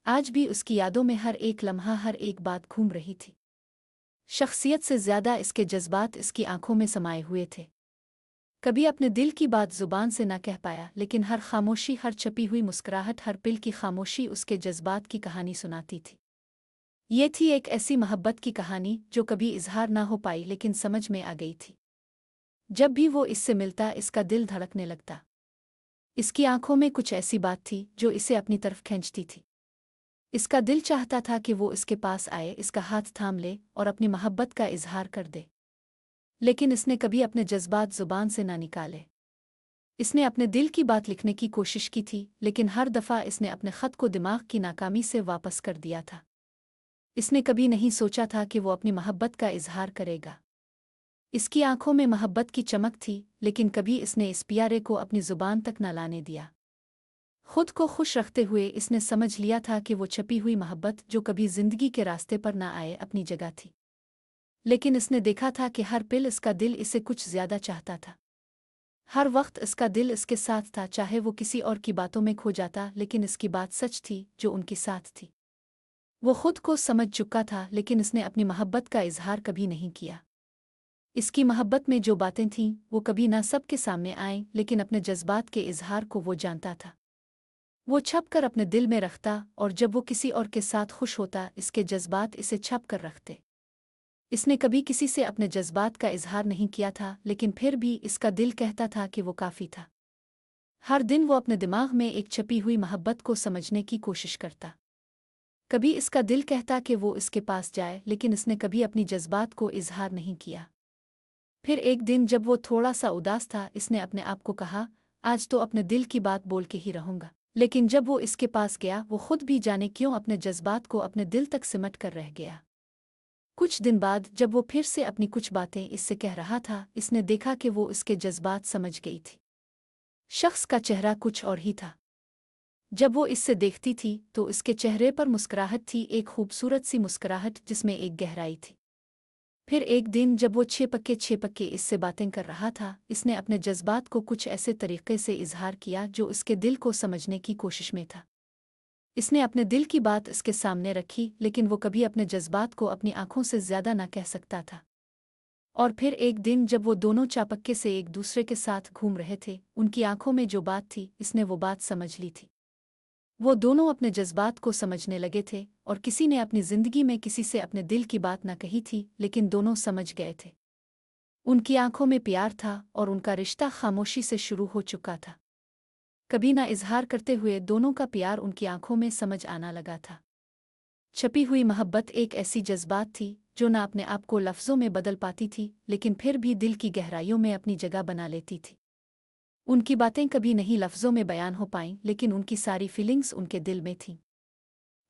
आज भी उसकी यादों में हर एक लम्हा हर एक बात घूम रही थी। शख्सियत से ज्यादा इसके जज्बात इसकी आंखों में समाये हुए थे। कभी अपने दिल की बात जुबान से न कह पाया, लेकिन हर खामोशी, हर छपी हुई मुस्कुराहट, हर पिल की खामोशी उसके जज्बात की कहानी सुनाती थी। ये थी एक ऐसी मोहब्बत की कहानी जो कभी इजहार ना हो पाई, लेकिन समझ में आ गई थी। जब भी वो इससे मिलता, इसका दिल धड़कने लगता। इसकी आंखों में कुछ ऐसी बात थी जो इसे अपनी तरफ खींचती थी। इसका दिल चाहता था कि वो इसके पास आए, इसका हाथ थाम ले और अपनी मोहब्बत का इजहार कर दे। लेकिन इसने कभी अपने जज्बात जुबान से ना निकाले। इसने अपने दिल की बात लिखने की कोशिश की थी, लेकिन हर दफ़ा इसने अपने ख़त को दिमाग की नाकामी से वापस कर दिया था। इसने कभी नहीं सोचा था कि वो अपनी मोहब्बत का इजहार करेगा। इसकी आंखों में मोहब्बत की चमक थी, लेकिन कभी इसने इस प्यारे को अपनी जुबान तक न लाने दिया। खुद को खुश रखते हुए इसने समझ लिया था कि वो छपी हुई मोहब्बत जो कभी जिंदगी के रास्ते पर न आए, अपनी जगह थी। लेकिन इसने देखा था कि हर पल इसका दिल इसे कुछ ज्यादा चाहता था। हर वक्त इसका दिल इसके साथ था, चाहे वो किसी और की बातों में खो जाता, लेकिन इसकी बात सच थी जो उनके साथ थी। वो खुद को समझ चुका था, लेकिन इसने अपनी मोहब्बत का इजहार कभी नहीं किया। इसकी मोहब्बत में जो बातें थीं वो कभी ना सबके सामने आईं, लेकिन अपने जज्बात के इजहार को वो जानता था। वो छप कर अपने दिल में रखता, और जब वो किसी और के साथ खुश होता, इसके जज्बात इसे छप कर रखते। इसने कभी किसी से अपने जज्बात का इजहार नहीं किया था, लेकिन फिर भी इसका दिल कहता था कि वो काफ़ी था। हर दिन वो अपने दिमाग में एक छपी हुई मोहब्बत को समझने की कोशिश करता। कभी इसका दिल कहता कि वो इसके पास जाए, लेकिन इसने कभी अपनी जज्बात को इजहार नहीं किया। फिर एक दिन जब वो थोड़ा सा उदास था, इसने अपने आप को कहा, आज तो अपने दिल की बात बोल के ही रहूंगा। लेकिन जब वो इसके पास गया, वो खुद भी जाने क्यों अपने जज्बात को अपने दिल तक सिमट कर रह गया। कुछ दिन बाद जब वो फिर से अपनी कुछ बातें इससे कह रहा था, इसने देखा कि वो इसके जज्बात समझ गई थी। शख्स का चेहरा कुछ और ही था। जब वो इससे देखती थी तो इसके चेहरे पर मुस्कुराहट थी, एक खूबसूरत सी मुस्कुराहट जिसमें एक गहराई थी। फिर एक दिन जब वो छेपक्के इससे बातें कर रहा था, इसने अपने जज्बात को कुछ ऐसे तरीके से इजहार किया जो इसके दिल को समझने की कोशिश में था। इसने अपने दिल की बात इसके सामने रखी, लेकिन वो कभी अपने जज्बात को अपनी आंखों से ज्यादा ना कह सकता था। और फिर एक दिन जब वो दोनों चापक्के से एक दूसरे के साथ घूम रहे थे, उनकी आंखों में जो बात थी, इसने वो बात समझ ली थी। वो दोनों अपने जज्बात को समझने लगे थे, और किसी ने अपनी जिंदगी में किसी से अपने दिल की बात न कही थी, लेकिन दोनों समझ गए थे। उनकी आंखों में प्यार था और उनका रिश्ता खामोशी से शुरू हो चुका था। कभी ना इजहार करते हुए दोनों का प्यार उनकी आंखों में समझ आना लगा था। छपी हुई मोहब्बत एक ऐसी जज्बात थी जो ना अपने आप को लफ्ज़ों में बदल पाती थी, लेकिन फिर भी दिल की गहराइयों में अपनी जगह बना लेती थी। उनकी बातें कभी नहीं लफ्ज़ों में बयान हो पाईं, लेकिन उनकी सारी फीलिंग्स उनके दिल में थीं।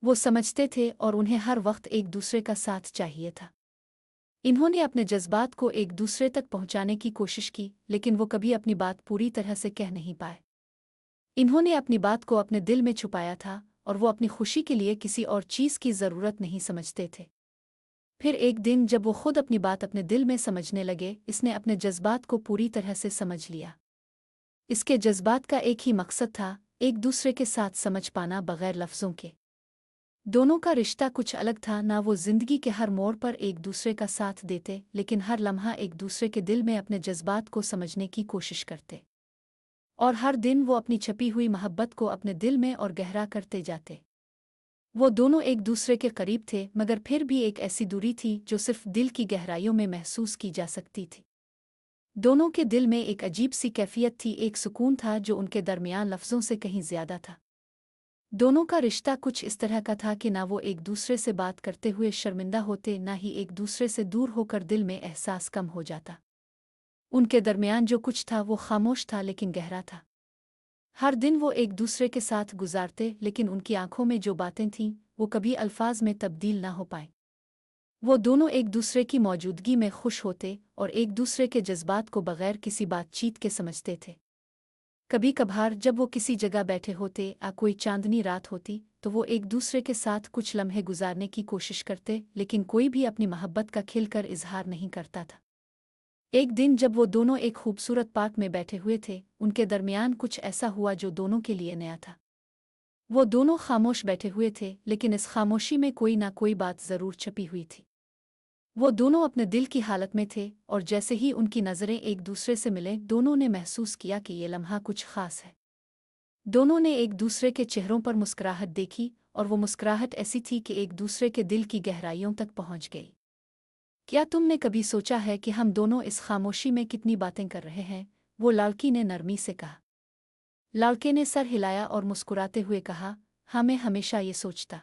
वो समझते थे और उन्हें हर वक्त एक दूसरे का साथ चाहिए था। इन्होंने अपने जज्बात को एक दूसरे तक पहुंचाने की कोशिश की, लेकिन वो कभी अपनी बात पूरी तरह से कह नहीं पाए। इन्होंने अपनी बात को अपने दिल में छुपाया था, और वो अपनी खुशी के लिए किसी और चीज़ की ज़रूरत नहीं समझते थे। फिर एक दिन जब वो खुद अपनी बात अपने दिल में समझने लगे, इसने अपने जज्बात को पूरी तरह से समझ लिया। इसके जज्बात का एक ही मकसद था, एक दूसरे के साथ समझ पाना बगैर लफ्ज़ों के। दोनों का रिश्ता कुछ अलग था, ना वो जिंदगी के हर मोड़ पर एक दूसरे का साथ देते, लेकिन हर लम्हा एक दूसरे के दिल में अपने जज्बात को समझने की कोशिश करते। और हर दिन वो अपनी छपी हुई मोहब्बत को अपने दिल में और गहरा करते जाते। वो दोनों एक दूसरे के करीब थे, मगर फिर भी एक ऐसी दूरी थी जो सिर्फ दिल की गहराइयों में महसूस की जा सकती थी। दोनों के दिल में एक अजीब सी कैफियत थी, एक सुकून था जो उनके दरमियान लफ्ज़ों से कहीं ज्यादा था। दोनों का रिश्ता कुछ इस तरह का था कि ना वो एक दूसरे से बात करते हुए शर्मिंदा होते, ना ही एक दूसरे से दूर होकर दिल में एहसास कम हो जाता। उनके दरमियान जो कुछ था वो खामोश था, लेकिन गहरा था। हर दिन वो एक दूसरे के साथ गुजारते, लेकिन उनकी आंखों में जो बातें थीं वो कभी अल्फाज में तब्दील ना हो पाए। वो दोनों एक दूसरे की मौजूदगी में खुश होते और एक दूसरे के जज्बात को बगैर किसी बातचीत के समझते थे। कभी कभार जब वो किसी जगह बैठे होते, कोई चांदनी रात होती, तो वो एक दूसरे के साथ कुछ लम्हे गुजारने की कोशिश करते, लेकिन कोई भी अपनी मोहब्बत का खिलकर इजहार नहीं करता था। एक दिन जब वो दोनों एक खूबसूरत पार्क में बैठे हुए थे, उनके दरमियान कुछ ऐसा हुआ जो दोनों के लिए नया था। वो दोनों खामोश बैठे हुए थे, लेकिन इस खामोशी में कोई ना कोई बात जरूर छपी हुई थी। वो दोनों अपने दिल की हालत में थे, और जैसे ही उनकी नज़रें एक दूसरे से मिले, दोनों ने महसूस किया कि ये लम्हा कुछ खास है। दोनों ने एक दूसरे के चेहरों पर मुस्कुराहट देखी, और वो मुस्कुराहट ऐसी थी कि एक दूसरे के दिल की गहराइयों तक पहुंच गई। क्या तुमने कभी सोचा है कि हम दोनों इस खामोशी में कितनी बातें कर रहे हैं? वो लड़की ने नरमी से कहा। लड़के ने सर हिलाया और मुस्कुराते हुए कहा, हाँ, मैं हमेशा ये सोचता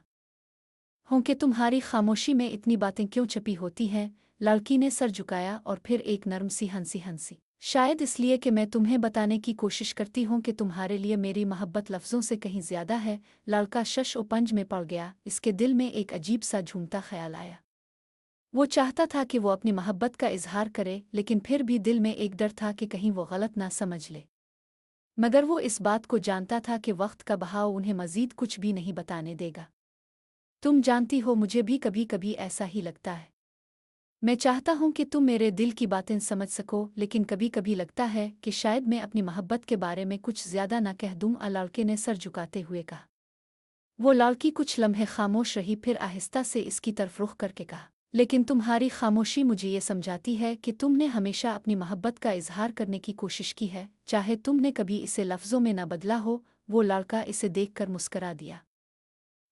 हूँ कि तुम्हारी खामोशी में इतनी बातें क्यों छपी होती हैं। लड़की ने सर झुकाया और फिर एक नर्म सी हंसी हंसी। शायद इसलिए कि मैं तुम्हें बताने की कोशिश करती हूँ कि तुम्हारे लिए मेरी मोहब्बत लफ्ज़ों से कहीं ज्यादा है। लड़का शश और पंज में पड़ गया। इसके दिल में एक अजीब सा झूमता ख्याल आया। वो चाहता था कि वो अपनी मोहब्बत का इजहार करे, लेकिन फिर भी दिल में एक डर था कि कहीं वो गलत ना समझ ले। मगर वो इस बात को जानता था कि वक्त का बहाव उन्हें मजीद कुछ भी नहीं बताने देगा। तुम जानती हो, मुझे भी कभी कभी ऐसा ही लगता है। मैं चाहता हूं कि तुम मेरे दिल की बातें समझ सको, लेकिन कभी कभी लगता है कि शायद मैं अपनी मोहब्बत के बारे में कुछ ज्यादा ना कह दूं। लड़के ने सर झुकाते हुए कहा। वो लड़की कुछ लम्हे खामोश रही, फिर आहिस्ता से इसकी तरफ रुख करके कहा, लेकिन तुम्हारी खामोशी मुझे ये समझाती है कि तुमने हमेशा अपनी मोहब्बत का इजहार करने की कोशिश की है, चाहे तुमने कभी इसे लफ्ज़ों में न बदला हो। वो लड़का इसे देखकर मुस्करा दिया।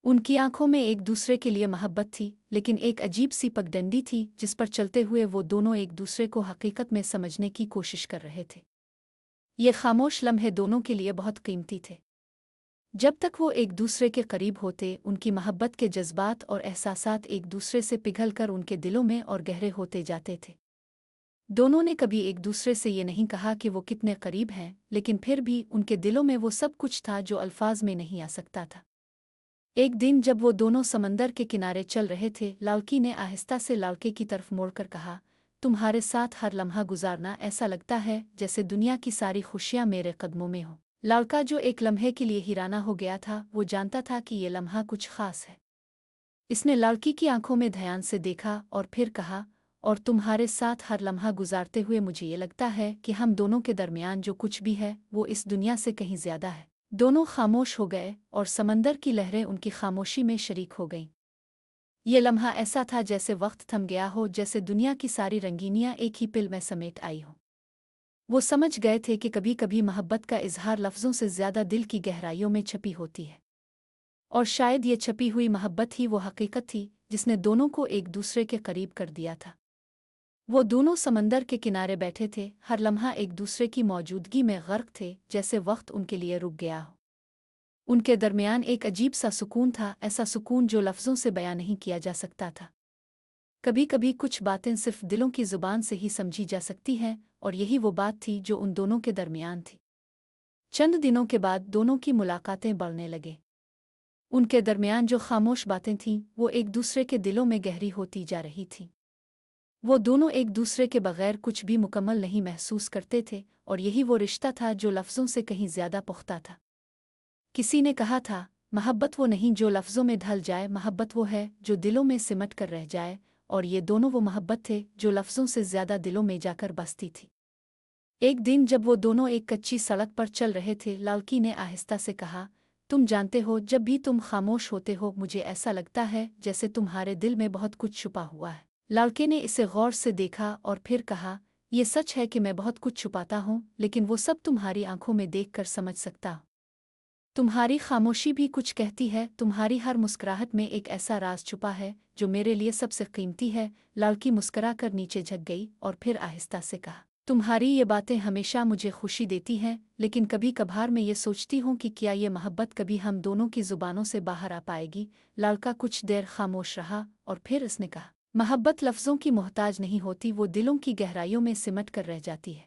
उनकी आंखों में एक दूसरे के लिए मोहब्बत थी, लेकिन एक अजीब सी पगडंडी थी जिस पर चलते हुए वो दोनों एक दूसरे को हकीकत में समझने की कोशिश कर रहे थे। ये खामोश लम्हे दोनों के लिए बहुत कीमती थे। जब तक वो एक दूसरे के करीब होते, उनकी मोहब्बत के जज्बात और एहसासात एक दूसरे से पिघल कर उनके दिलों में और गहरे होते जाते थे। दोनों ने कभी एक दूसरे से ये नहीं कहा कि वो कितने करीब हैं, लेकिन फिर भी उनके दिलों में वो सब कुछ था जो अल्फाज में नहीं आ सकता था। एक दिन जब वो दोनों समंदर के किनारे चल रहे थे, लड़की ने आहिस्ता से लड़के की तरफ मोड़कर कहा, तुम्हारे साथ हर लम्हा गुजारना ऐसा लगता है जैसे दुनिया की सारी खुशियां मेरे कदमों में हो। लड़का, जो एक लम्हे के लिए हीराना हो गया था, वो जानता था कि ये लम्हा कुछ खास है। इसने लड़की की आंखों में ध्यान से देखा और फिर कहा, और तुम्हारे साथ हर लम्हा गुजारते हुए मुझे ये लगता है कि हम दोनों के दरमियान जो कुछ भी है वो इस दुनिया से कहीं ज्यादा है। दोनों खामोश हो गए और समंदर की लहरें उनकी खामोशी में शरीक हो गईं। ये लम्हा ऐसा था जैसे वक्त थम गया हो, जैसे दुनिया की सारी रंगीनियां एक ही पिल में समेट आई हो। वो समझ गए थे कि कभी कभी मोहब्बत का इजहार लफ्ज़ों से ज्यादा दिल की गहराइयों में छपी होती है। और शायद ये छपी हुई मोहब्बत ही वो हकीकत थी जिसने दोनों को एक दूसरे के करीब कर दिया था। वो दोनों समंदर के किनारे बैठे थे, हर लम्हा एक दूसरे की मौजूदगी में गर्क थे, जैसे वक्त उनके लिए रुक गया हो। उनके दरमियान एक अजीब सा सुकून था, ऐसा सुकून जो लफ्ज़ों से बयां नहीं किया जा सकता था। कभी कभी कुछ बातें सिर्फ दिलों की जुबान से ही समझी जा सकती हैं, और यही वो बात थी जो उन दोनों के दरमियान थी। चंद दिनों के बाद दोनों की मुलाकातें बढ़ने लगे। उनके दरमियान जो खामोश बातें थीं, वो एक दूसरे के दिलों में गहरी होती जा रही थीं। वो दोनों एक दूसरे के बगैर कुछ भी मुकम्मल नहीं महसूस करते थे, और यही वो रिश्ता था जो लफ्ज़ों से कहीं ज्यादा पुख्ता था। किसी ने कहा था, मोहब्बत वो नहीं जो लफ्ज़ों में ढल जाए, मोहब्बत वो है जो दिलों में सिमट कर रह जाए। और ये दोनों वो मोहब्बत थे जो लफ्ज़ों से ज्यादा दिलों में जाकर बसती थी। एक दिन जब वो दोनों एक कच्ची सड़क पर चल रहे थे, लड़की ने आहिस्ता से कहा, तुम जानते हो, जब भी तुम खामोश होते हो मुझे ऐसा लगता है जैसे तुम्हारे दिल में बहुत कुछ छुपा हुआ है। लड़के ने इसे गौर से देखा और फिर कहा, ये सच है कि मैं बहुत कुछ छुपाता हूँ, लेकिन वो सब तुम्हारी आंखों में देखकर समझ सकता हूँ। तुम्हारी खामोशी भी कुछ कहती है, तुम्हारी हर मुस्कुराहट में एक ऐसा राज छुपा है जो मेरे लिए सबसे कीमती है। लड़की मुस्कुरा कर नीचे झुक गई और फिर आहिस्ता से कहा, तुम्हारी ये बातें हमेशा मुझे खुशी देती हैं, लेकिन कभी कभार मैं ये सोचती हूँ कि क्या ये मोहब्बत कभी हम दोनों की जुबानों से बाहर आ पाएगी। लड़का कुछ देर खामोश रहा और फिर उसने कहा, मोहब्बत लफ्ज़ों की मोहताज नहीं होती, वो दिलों की गहराइयों में सिमट कर रह जाती है।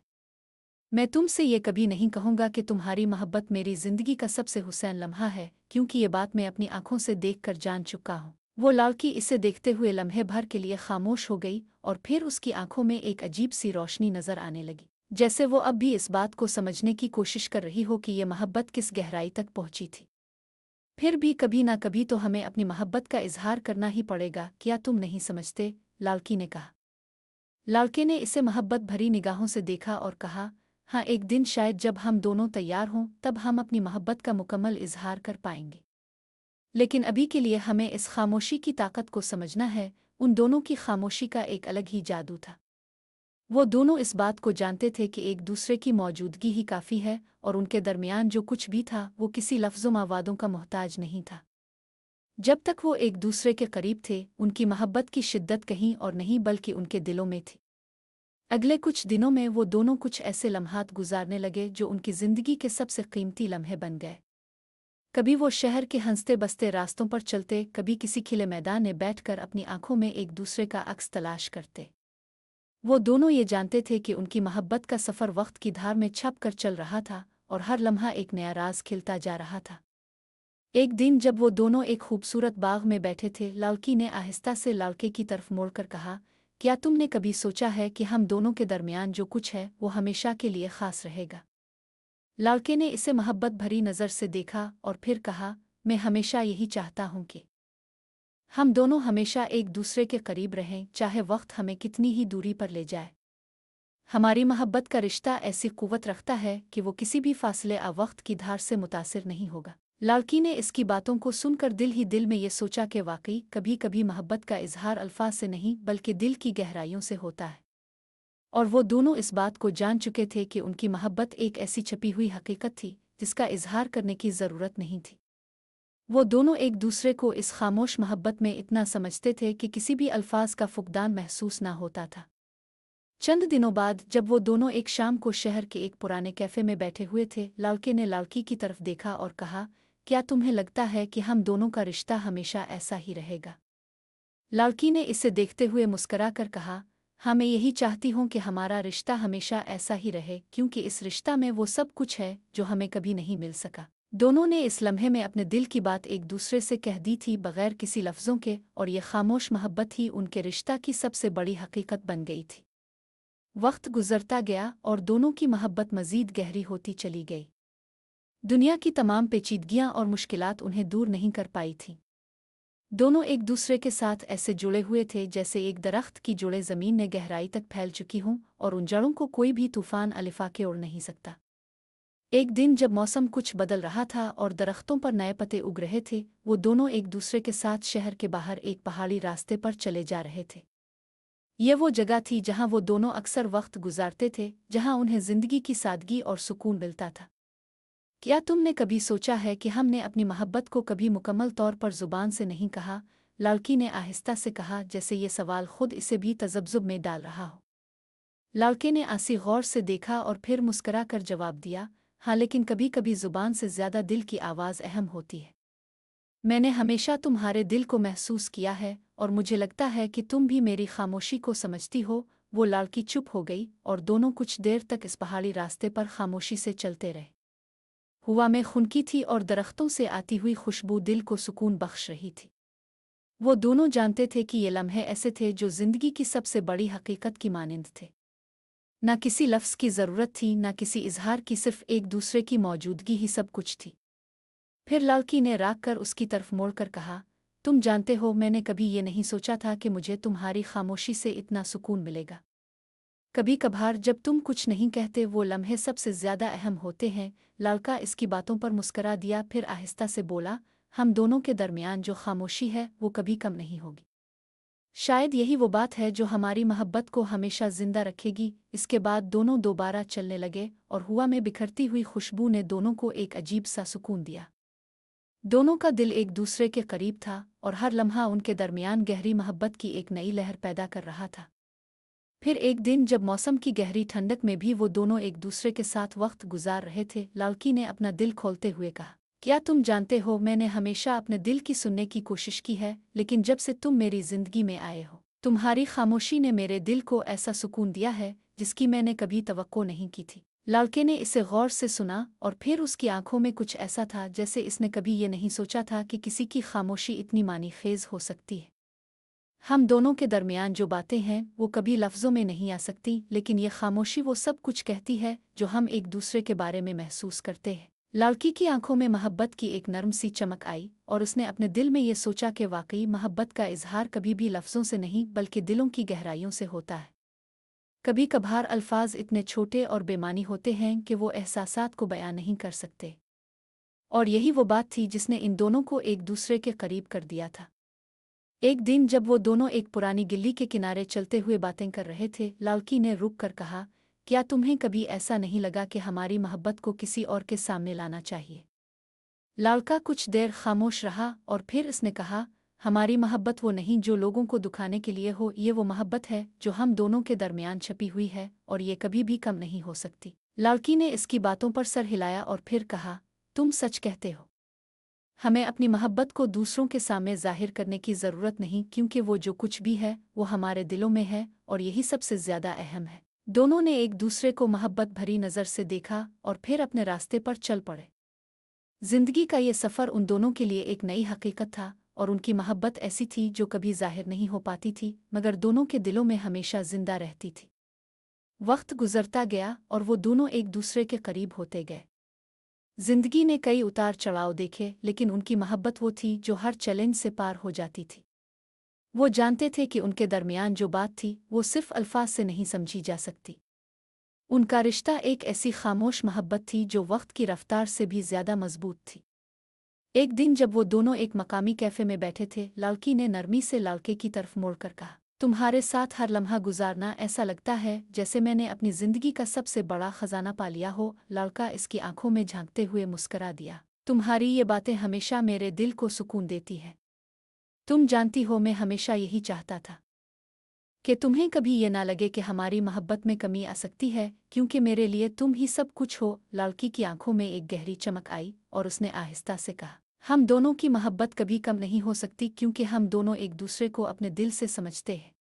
मैं तुमसे ये कभी नहीं कहूँगा कि तुम्हारी मोहब्बत मेरी जिंदगी का सबसे हुसैन लम्हा है, क्योंकि ये बात मैं अपनी आंखों से देखकर जान चुका हूँ। वो लड़की इसे देखते हुए लम्हे भर के लिए खामोश हो गई, और फिर उसकी आंखों में एक अजीब सी रोशनी नजर आने लगी, जैसे वो अब भी इस बात को समझने की कोशिश कर रही हो कि ये मोहब्बत किस गहराई तक पहुंची थी। फिर भी कभी ना कभी तो हमें अपनी मोहब्बत का इजहार करना ही पड़ेगा, क्या तुम नहीं समझते? लड़की ने कहा। लड़के ने इसे मोहब्बत भरी निगाहों से देखा और कहा, हाँ, एक दिन शायद जब हम दोनों तैयार हों तब हम अपनी मोहब्बत का मुकम्मल इजहार कर पाएंगे। लेकिन अभी के लिए हमें इस खामोशी की ताकत को समझना है। उन दोनों की खामोशी का एक अलग ही जादू था। वो दोनों इस बात को जानते थे कि एक दूसरे की मौजूदगी ही काफ़ी है, और उनके दरमियान जो कुछ भी था वो किसी लफ्ज़ों वादों का मोहताज नहीं था। जब तक वो एक दूसरे के करीब थे, उनकी मोहब्बत की शिद्दत कहीं और नहीं बल्कि उनके दिलों में थी। अगले कुछ दिनों में वो दोनों कुछ ऐसे लम्हात गुजारने लगे जो उनकी ज़िंदगी के सबसे कीमती लम्हे बन गए। कभी वो शहर के हंसते बसते रास्तों पर चलते, कभी किसी खिले मैदान में बैठकर अपनी आंखों में एक दूसरे का अक्स तलाश करते। वो दोनों ये जानते थे कि उनकी मोहब्बत का सफ़र वक्त की धार में छप कर चल रहा था, और हर लम्हा एक नया राज खिलता जा रहा था। एक दिन जब वो दोनों एक खूबसूरत बाग में बैठे थे, लड़की ने आहिस्ता से लड़के की तरफ मुड़कर कहा, क्या तुमने कभी सोचा है कि हम दोनों के दरमियान जो कुछ है वो हमेशा के लिए ख़ास रहेगा? लड़के ने इसे मोहब्बत भरी नज़र से देखा और फिर कहा, मैं हमेशा यही चाहता हूँ कि हम दोनों हमेशा एक दूसरे के करीब रहें, चाहे वक्त हमें कितनी ही दूरी पर ले जाए। हमारी मोहब्बत का रिश्ता ऐसी कुव्वत रखता है कि वो किसी भी फासले आ वक्त की धार से मुतासिर नहीं होगा। लड़की ने इसकी बातों को सुनकर दिल ही दिल में ये सोचा कि वाकई कभी कभी मोहब्बत का इजहार अल्फाज से नहीं बल्कि दिल की गहराइयों से होता है। और वो दोनों इस बात को जान चुके थे कि उनकी मोहब्बत एक ऐसी छपी हुई हकीकत थी जिसका इजहार करने की ज़रूरत नहीं थी। वो दोनों एक दूसरे को इस खामोश मोहब्बत में इतना समझते थे कि किसी भी अल्फाज का फुकदान महसूस ना होता था। चंद दिनों बाद जब वो दोनों एक शाम को शहर के एक पुराने कैफे में बैठे हुए थे, लड़के ने लड़की की तरफ देखा और कहा, क्या तुम्हें लगता है कि हम दोनों का रिश्ता हमेशा ऐसा ही रहेगा? लड़की ने इसे देखते हुए मुस्करा कर कहा, हाँ, मैं यही चाहती हूँ कि हमारा रिश्ता हमेशा ऐसा ही रहे, क्योंकि इस रिश्ता में वो सब कुछ है जो हमें कभी नहीं मिल सका। दोनों ने इस लम्हे में अपने दिल की बात एक दूसरे से कह दी थी बगैर किसी लफ्ज़ों के, और ये खामोश मोहब्बत ही उनके रिश्ता की सबसे बड़ी हकीकत बन गई थी। वक्त गुजरता गया और दोनों की मोहब्बत मज़ीद गहरी होती चली गई। दुनिया की तमाम पेचीदगियां और मुश्किलात उन्हें दूर नहीं कर पाई थीं। दोनों एक दूसरे के साथ ऐसे जुड़े हुए थे जैसे एक दरख्त की जुड़े ज़मीन ने गहराई तक फैल चुकी हों, और उन जड़ों को कोई भी तूफान अलिफा के उड़ नहीं सकता। एक दिन जब मौसम कुछ बदल रहा था और दरख्तों पर नए पत्ते उग रहे थे, वो दोनों एक दूसरे के साथ शहर के बाहर एक पहाड़ी रास्ते पर चले जा रहे थे। ये वो जगह थी जहां वो दोनों अक्सर वक्त गुजारते थे, जहां उन्हें जिंदगी की सादगी और सुकून मिलता था। क्या तुमने कभी सोचा है कि हमने अपनी मोहब्बत को कभी मुकम्मल तौर पर जुबान से नहीं कहा? लड़की ने आहिस्ता से कहा, जैसे ये सवाल खुद इसे भी तजब्जुब में डाल रहा हो। लड़के ने आसी गौर से देखा और फिर मुस्करा कर जवाब दिया, हाँ, लेकिन कभी कभी जुबान से ज्यादा दिल की आवाज़ अहम होती है। मैंने हमेशा तुम्हारे दिल को महसूस किया है, और मुझे लगता है कि तुम भी मेरी खामोशी को समझती हो। वो लड़की चुप हो गई और दोनों कुछ देर तक इस पहाड़ी रास्ते पर खामोशी से चलते रहे। हवा में खुनकी थी और दरख्तों से आती हुई खुशबू दिल को सुकून बख्श रही थी। वो दोनों जानते थे कि ये लम्हे ऐसे थे जो जिंदगी की सबसे बड़ी हकीकत की मानिंद थे। न किसी लफ्ज़ की ज़रूरत थी, न किसी इजहार की, सिर्फ एक दूसरे की मौजूदगी ही सब कुछ थी। फिर लड़की ने राग कर उसकी तरफ मोड़कर कहा, तुम जानते हो, मैंने कभी ये नहीं सोचा था कि मुझे तुम्हारी खामोशी से इतना सुकून मिलेगा। कभी कभार जब तुम कुछ नहीं कहते, वो लम्हे सबसे ज्यादा अहम होते हैं। लड़का इसकी बातों पर मुस्करा दिया, फिर आहिस्ता से बोला, हम दोनों के दरमियान जो खामोशी है वो कभी कम नहीं होगी। शायद यही वो बात है जो हमारी मोहब्बत को हमेशा जिंदा रखेगी। इसके बाद दोनों दोबारा चलने लगे और हवा में बिखरती हुई खुशबू ने दोनों को एक अजीब सा सुकून दिया। दोनों का दिल एक दूसरे के करीब था और हर लम्हा उनके दरमियान गहरी मोहब्बत की एक नई लहर पैदा कर रहा था। फिर एक दिन जब मौसम की गहरी ठंडक में भी वो दोनों एक दूसरे के साथ वक्त गुजार रहे थे, लड़की ने अपना दिल खोलते हुए कहा, क्या तुम जानते हो, मैंने हमेशा अपने दिल की सुनने की कोशिश की है, लेकिन जब से तुम मेरी जिंदगी में आए हो, तुम्हारी खामोशी ने मेरे दिल को ऐसा सुकून दिया है जिसकी मैंने कभी तवक्को नहीं की थी। लड़के ने इसे गौर से सुना और फिर उसकी आंखों में कुछ ऐसा था जैसे इसने कभी ये नहीं सोचा था कि किसी की खामोशी इतनी मानी खेज हो सकती है। हम दोनों के दरमियान जो बातें हैं वो कभी लफ्ज़ों में नहीं आ सकती, लेकिन ये खामोशी वो सब कुछ कहती है जो हम एक दूसरे के बारे में महसूस करते हैं। लड़की की आंखों में मोहब्बत की एक नरम सी चमक आई और उसने अपने दिल में ये सोचा कि वाकई मोहब्बत का इजहार कभी भी लफ्ज़ों से नहीं बल्कि दिलों की गहराइयों से होता है। कभी कभार अल्फाज इतने छोटे और बेमानी होते हैं कि वो एहसासात को बयां नहीं कर सकते, और यही वो बात थी जिसने इन दोनों को एक दूसरे के करीब कर दिया था। एक दिन जब वो दोनों एक पुरानी गिल्ली के किनारे चलते हुए बातें कर रहे थे, लालकी ने रुक कर कहा, क्या तुम्हें कभी ऐसा नहीं लगा कि हमारी मोहब्बत को किसी और के सामने लाना चाहिए? लालका कुछ देर खामोश रहा और फिर उसने कहा, हमारी मोहब्बत वो नहीं जो लोगों को दुखाने के लिए हो, ये वो मोहब्बत है जो हम दोनों के दरमियान छपी हुई है और ये कभी भी कम नहीं हो सकती। लालकी ने इसकी बातों पर सर हिलाया और फिर कहा, तुम सच कहते हो। हमें अपनी मोहब्बत को दूसरों के सामने जाहिर करने की ज़रूरत नहीं, क्योंकि वो जो कुछ भी है वो हमारे दिलों में है और यही सबसे ज़्यादा अहम है। दोनों ने एक दूसरे को मोहब्बत भरी नज़र से देखा और फिर अपने रास्ते पर चल पड़े। जिंदगी का ये सफ़र उन दोनों के लिए एक नई हकीकत था और उनकी मोहब्बत ऐसी थी जो कभी जाहिर नहीं हो पाती थी, मगर दोनों के दिलों में हमेशा जिंदा रहती थी। वक्त गुजरता गया और वो दोनों एक दूसरे के करीब होते गए। जिंदगी ने कई उतार चढ़ाव देखे, लेकिन उनकी मोहब्बत वो थी जो हर चैलेंज से पार हो जाती थी। वो जानते थे कि उनके दरमियान जो बात थी वो सिर्फ अल्फाज से नहीं समझी जा सकती। उनका रिश्ता एक ऐसी खामोश मोहब्बत थी जो वक्त की रफ्तार से भी ज्यादा मजबूत थी। एक दिन जब वो दोनों एक मकामी कैफे में बैठे थे, लालकी ने नरमी से लालके की तरफ मोड़कर कहा, तुम्हारे साथ हर लम्हा गुजारना ऐसा लगता है जैसे मैंने अपनी जिंदगी का सबसे बड़ा खजाना पा लिया हो। लालका इसकी आंखों में झांकते हुए मुस्करा दिया, तुम्हारी ये बातें हमेशा मेरे दिल को सुकून देती है। तुम जानती हो मैं हमेशा यही चाहता था कि तुम्हें कभी ये ना लगे कि हमारी मोहब्बत में कमी आ सकती है, क्योंकि मेरे लिए तुम ही सब कुछ हो। लालकी की आंखों में एक गहरी चमक आई और उसने आहिस्ता से कहा, हम दोनों की मोहब्बत कभी कम नहीं हो सकती, क्योंकि हम दोनों एक दूसरे को अपने दिल से समझते हैं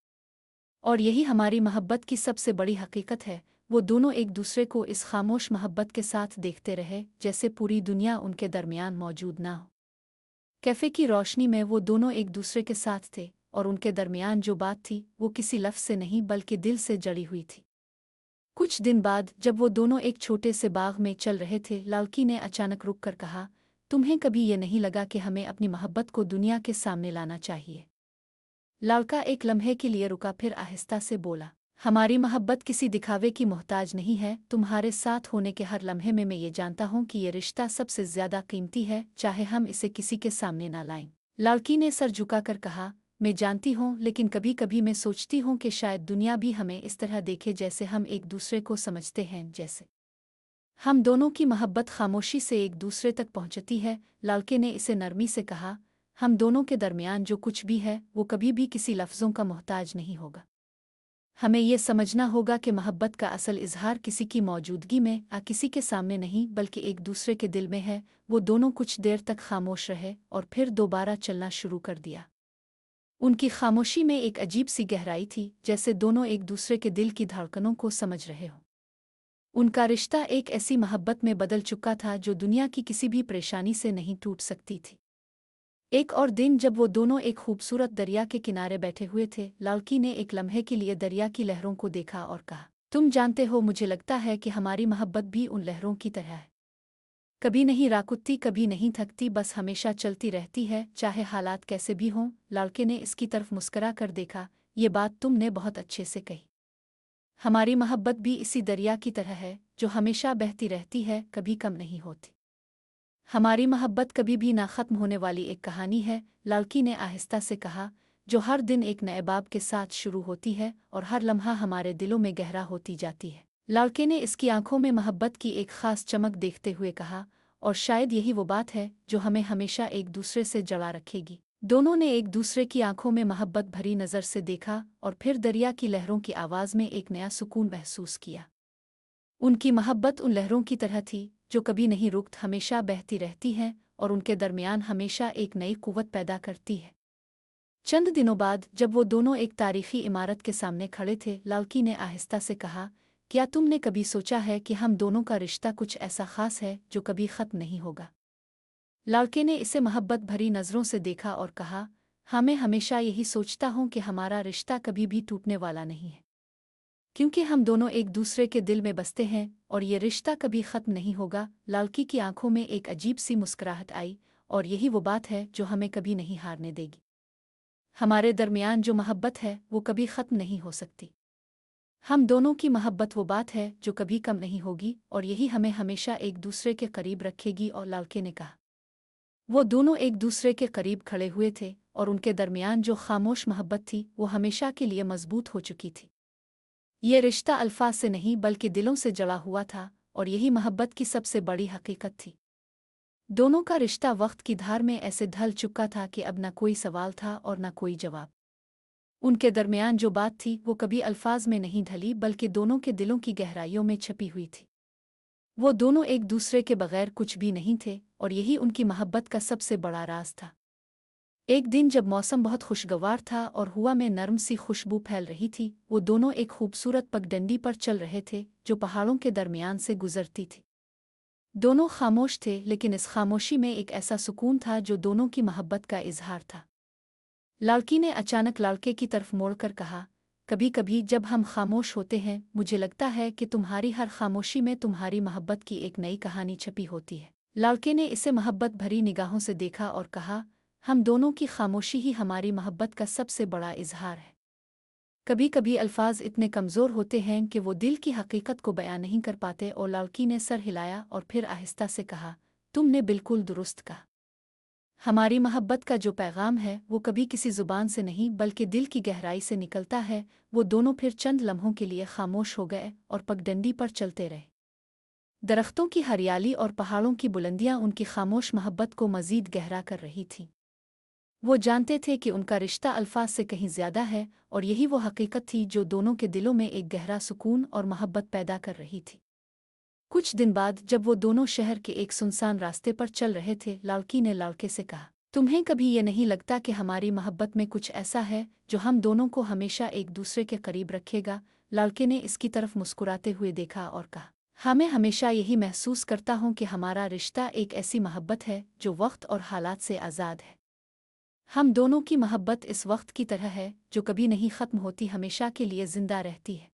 और यही हमारी मोहब्बत की सबसे बड़ी हकीकत है। वो दोनों एक दूसरे को इस खामोश मोहब्बत के साथ देखते रहे जैसे पूरी दुनिया उनके दरमियान मौजूद ना हो। कैफे की रोशनी में वो दोनों एक दूसरे के साथ थे और उनके दरमियान जो बात थी वो किसी लफ्ज़ से नहीं बल्कि दिल से जड़ी हुई थी। कुछ दिन बाद जब वो दोनों एक छोटे से बाग में चल रहे थे, लालकी ने अचानक रुक कर कहा, तुम्हें कभी ये नहीं लगा कि हमें अपनी मोहब्बत को दुनिया के सामने लाना चाहिए? लालका एक लम्हे के लिए रुका, फिर आहिस्ता से बोला, हमारी मोहब्बत किसी दिखावे की मोहताज नहीं है। तुम्हारे साथ होने के हर लम्हे में मैं ये जानता हूँ कि ये रिश्ता सबसे ज्यादा कीमती है, चाहे हम इसे किसी के सामने ना लाएं। लालकी ने सर झुकाकर कहा, मैं जानती हूँ, लेकिन कभी कभी मैं सोचती हूँ कि शायद दुनिया भी हमें इस तरह देखे जैसे हम एक दूसरे को समझते हैं, जैसे हम दोनों की मोहब्बत खामोशी से एक दूसरे तक पहुँचती है। लालके ने इसे नरमी से कहा, हम दोनों के दरमियान जो कुछ भी है वो कभी भी किसी लफ्ज़ों का मोहताज नहीं होगा। हमें ये समझना होगा कि मोहब्बत का असल इजहार किसी की मौजूदगी में किसी के सामने नहीं बल्कि एक दूसरे के दिल में है। वो दोनों कुछ देर तक खामोश रहे और फिर दोबारा चलना शुरू कर दिया। उनकी खामोशी में एक अजीब सी गहराई थी, जैसे दोनों एक दूसरे के दिल की धड़कनों को समझ रहे हों। उनका रिश्ता एक ऐसी मोहब्बत में बदल चुका था जो दुनिया की किसी भी परेशानी से नहीं टूट सकती थी। एक और दिन जब वो दोनों एक खूबसूरत दरिया के किनारे बैठे हुए थे, लालकी ने एक लम्हे के लिए दरिया की लहरों को देखा और कहा, तुम जानते हो, मुझे लगता है कि हमारी मोहब्बत भी उन लहरों की तरह है, कभी नहीं राकुत्ती, कभी नहीं थकती, बस हमेशा चलती रहती है, चाहे हालात कैसे भी हों। लालके ने इसकी तरफ मुस्करा कर देखा, ये बात तुमने बहुत अच्छे से कही। हमारी मोहब्बत भी इसी दरिया की तरह है जो हमेशा बहती रहती है, कभी कम नहीं होती। हमारी मोहब्बत कभी भी ना ख़त्म होने वाली एक कहानी है, लालकी ने आहिस्ता से कहा, जो हर दिन एक नए बाब के साथ शुरू होती है और हर लम्हा हमारे दिलों में गहरा होती जाती है। लालके ने इसकी आंखों में मोहब्बत की एक ख़ास चमक देखते हुए कहा, और शायद यही वो बात है जो हमें हमेशा एक दूसरे से जड़ा रखेगी। दोनों ने एक दूसरे की आंखों में मोहब्बत भरी नज़र से देखा और फिर दरिया की लहरों की आवाज़ में एक नया सुकून महसूस किया। उनकी मोहब्बत उन लहरों की तरह थी जो कभी नहीं रुकती, हमेशा बहती रहती हैं और उनके दरमियान हमेशा एक नई कुव्वत पैदा करती है। चंद दिनों बाद जब वो दोनों एक तारीखी इमारत के सामने खड़े थे, लालकी ने आहिस्ता से कहा, क्या तुमने कभी सोचा है कि हम दोनों का रिश्ता कुछ ऐसा खास है जो कभी ख़त्म नहीं होगा? लालके ने इसे मोहब्बत भरी नज़रों से देखा और कहा, हाँ, मैं हमेशा यही सोचता हूँ कि हमारा रिश्ता कभी भी टूटने वाला नहीं है, क्योंकि हम दोनों एक दूसरे के दिल में बसते हैं और ये रिश्ता कभी ख़त्म नहीं होगा। लालकी की आंखों में एक अजीब सी मुस्कुराहट आई, और यही वो बात है जो हमें कभी नहीं हारने देगी। हमारे दरमियान जो मोहब्बत है वो कभी ख़त्म नहीं हो सकती। हम दोनों की मोहब्बत वो बात है जो कभी कम नहीं होगी और यही हमें हमेशा एक दूसरे के करीब रखेगी। और लालके ने कहा, वो दोनों एक दूसरे के करीब खड़े हुए थे और उनके दरमियान जो खामोश मोहब्बत थी वो हमेशा के लिए मजबूत हो चुकी थी। ये रिश्ता अल्फाज से नहीं बल्कि दिलों से जड़ा हुआ था और यही मोहब्बत की सबसे बड़ी हकीकत थी। दोनों का रिश्ता वक्त की धार में ऐसे ढल चुका था कि अब न कोई सवाल था और न कोई जवाब। उनके दरमियान जो बात थी वो कभी अल्फाज में नहीं ढली बल्कि दोनों के दिलों की गहराइयों में छपी हुई थी। वो दोनों एक दूसरे के बगैर कुछ भी नहीं थे और यही उनकी मोहब्बत का सबसे बड़ा राज था। एक दिन जब मौसम बहुत खुशगवार था और हवा में नरम सी खुशबू फैल रही थी, वो दोनों एक खूबसूरत पगडंडी पर चल रहे थे जो पहाड़ों के दरमियान से गुजरती थी। दोनों खामोश थे लेकिन इस खामोशी में एक ऐसा सुकून था जो दोनों की मोहब्बत का इजहार था। लड़की ने अचानक लड़के की तरफ मोड़कर कहा, कभी कभी जब हम खामोश होते हैं मुझे लगता है कि तुम्हारी हर खामोशी में तुम्हारी मोहब्बत की एक नई कहानी छपी होती है। लड़के ने इसे मोहब्बत भरी निगाहों से देखा और कहा, हम दोनों की खामोशी ही हमारी मोहब्बत का सबसे बड़ा इजहार है। कभी कभी अल्फाज इतने कमज़ोर होते हैं कि वो दिल की हकीकत को बयां नहीं कर पाते। और लड़की ने सर हिलाया और फिर आहिस्ता से कहा, तुमने बिल्कुल दुरुस्त कहा। हमारी मोहब्बत का जो पैगाम है वो कभी किसी जुबान से नहीं बल्कि दिल की गहराई से निकलता है। वो दोनों फिर चंद लम्हों के लिए खामोश हो गए और पगडंडी पर चलते रहे। दरख्तों की हरियाली और पहाड़ों की बुलंदियां उनकी खामोश मोहब्बत को मजीद गहरा कर रही थीं। वो जानते थे कि उनका रिश्ता अल्फाज से कहीं ज्यादा है और यही वो हकीकत थी जो दोनों के दिलों में एक गहरा सुकून और मोहब्बत पैदा कर रही थी। कुछ दिन बाद जब वो दोनों शहर के एक सुनसान रास्ते पर चल रहे थे, लड़की ने लड़के से कहा, तुम्हें कभी ये नहीं लगता कि हमारी मोहब्बत में कुछ ऐसा है जो हम दोनों को हमेशा एक दूसरे के करीब रखेगा? लड़के ने इसकी तरफ मुस्कुराते हुए देखा और कहा, हाँ, मैं हमेशा यही महसूस करता हूँ कि हमारा रिश्ता एक ऐसी मोहब्बत है जो वक्त और हालात से आज़ाद है। हम दोनों की मोहब्बत इस वक्त की तरह है जो कभी नहीं ख़त्म होती, हमेशा के लिए जिंदा रहती है।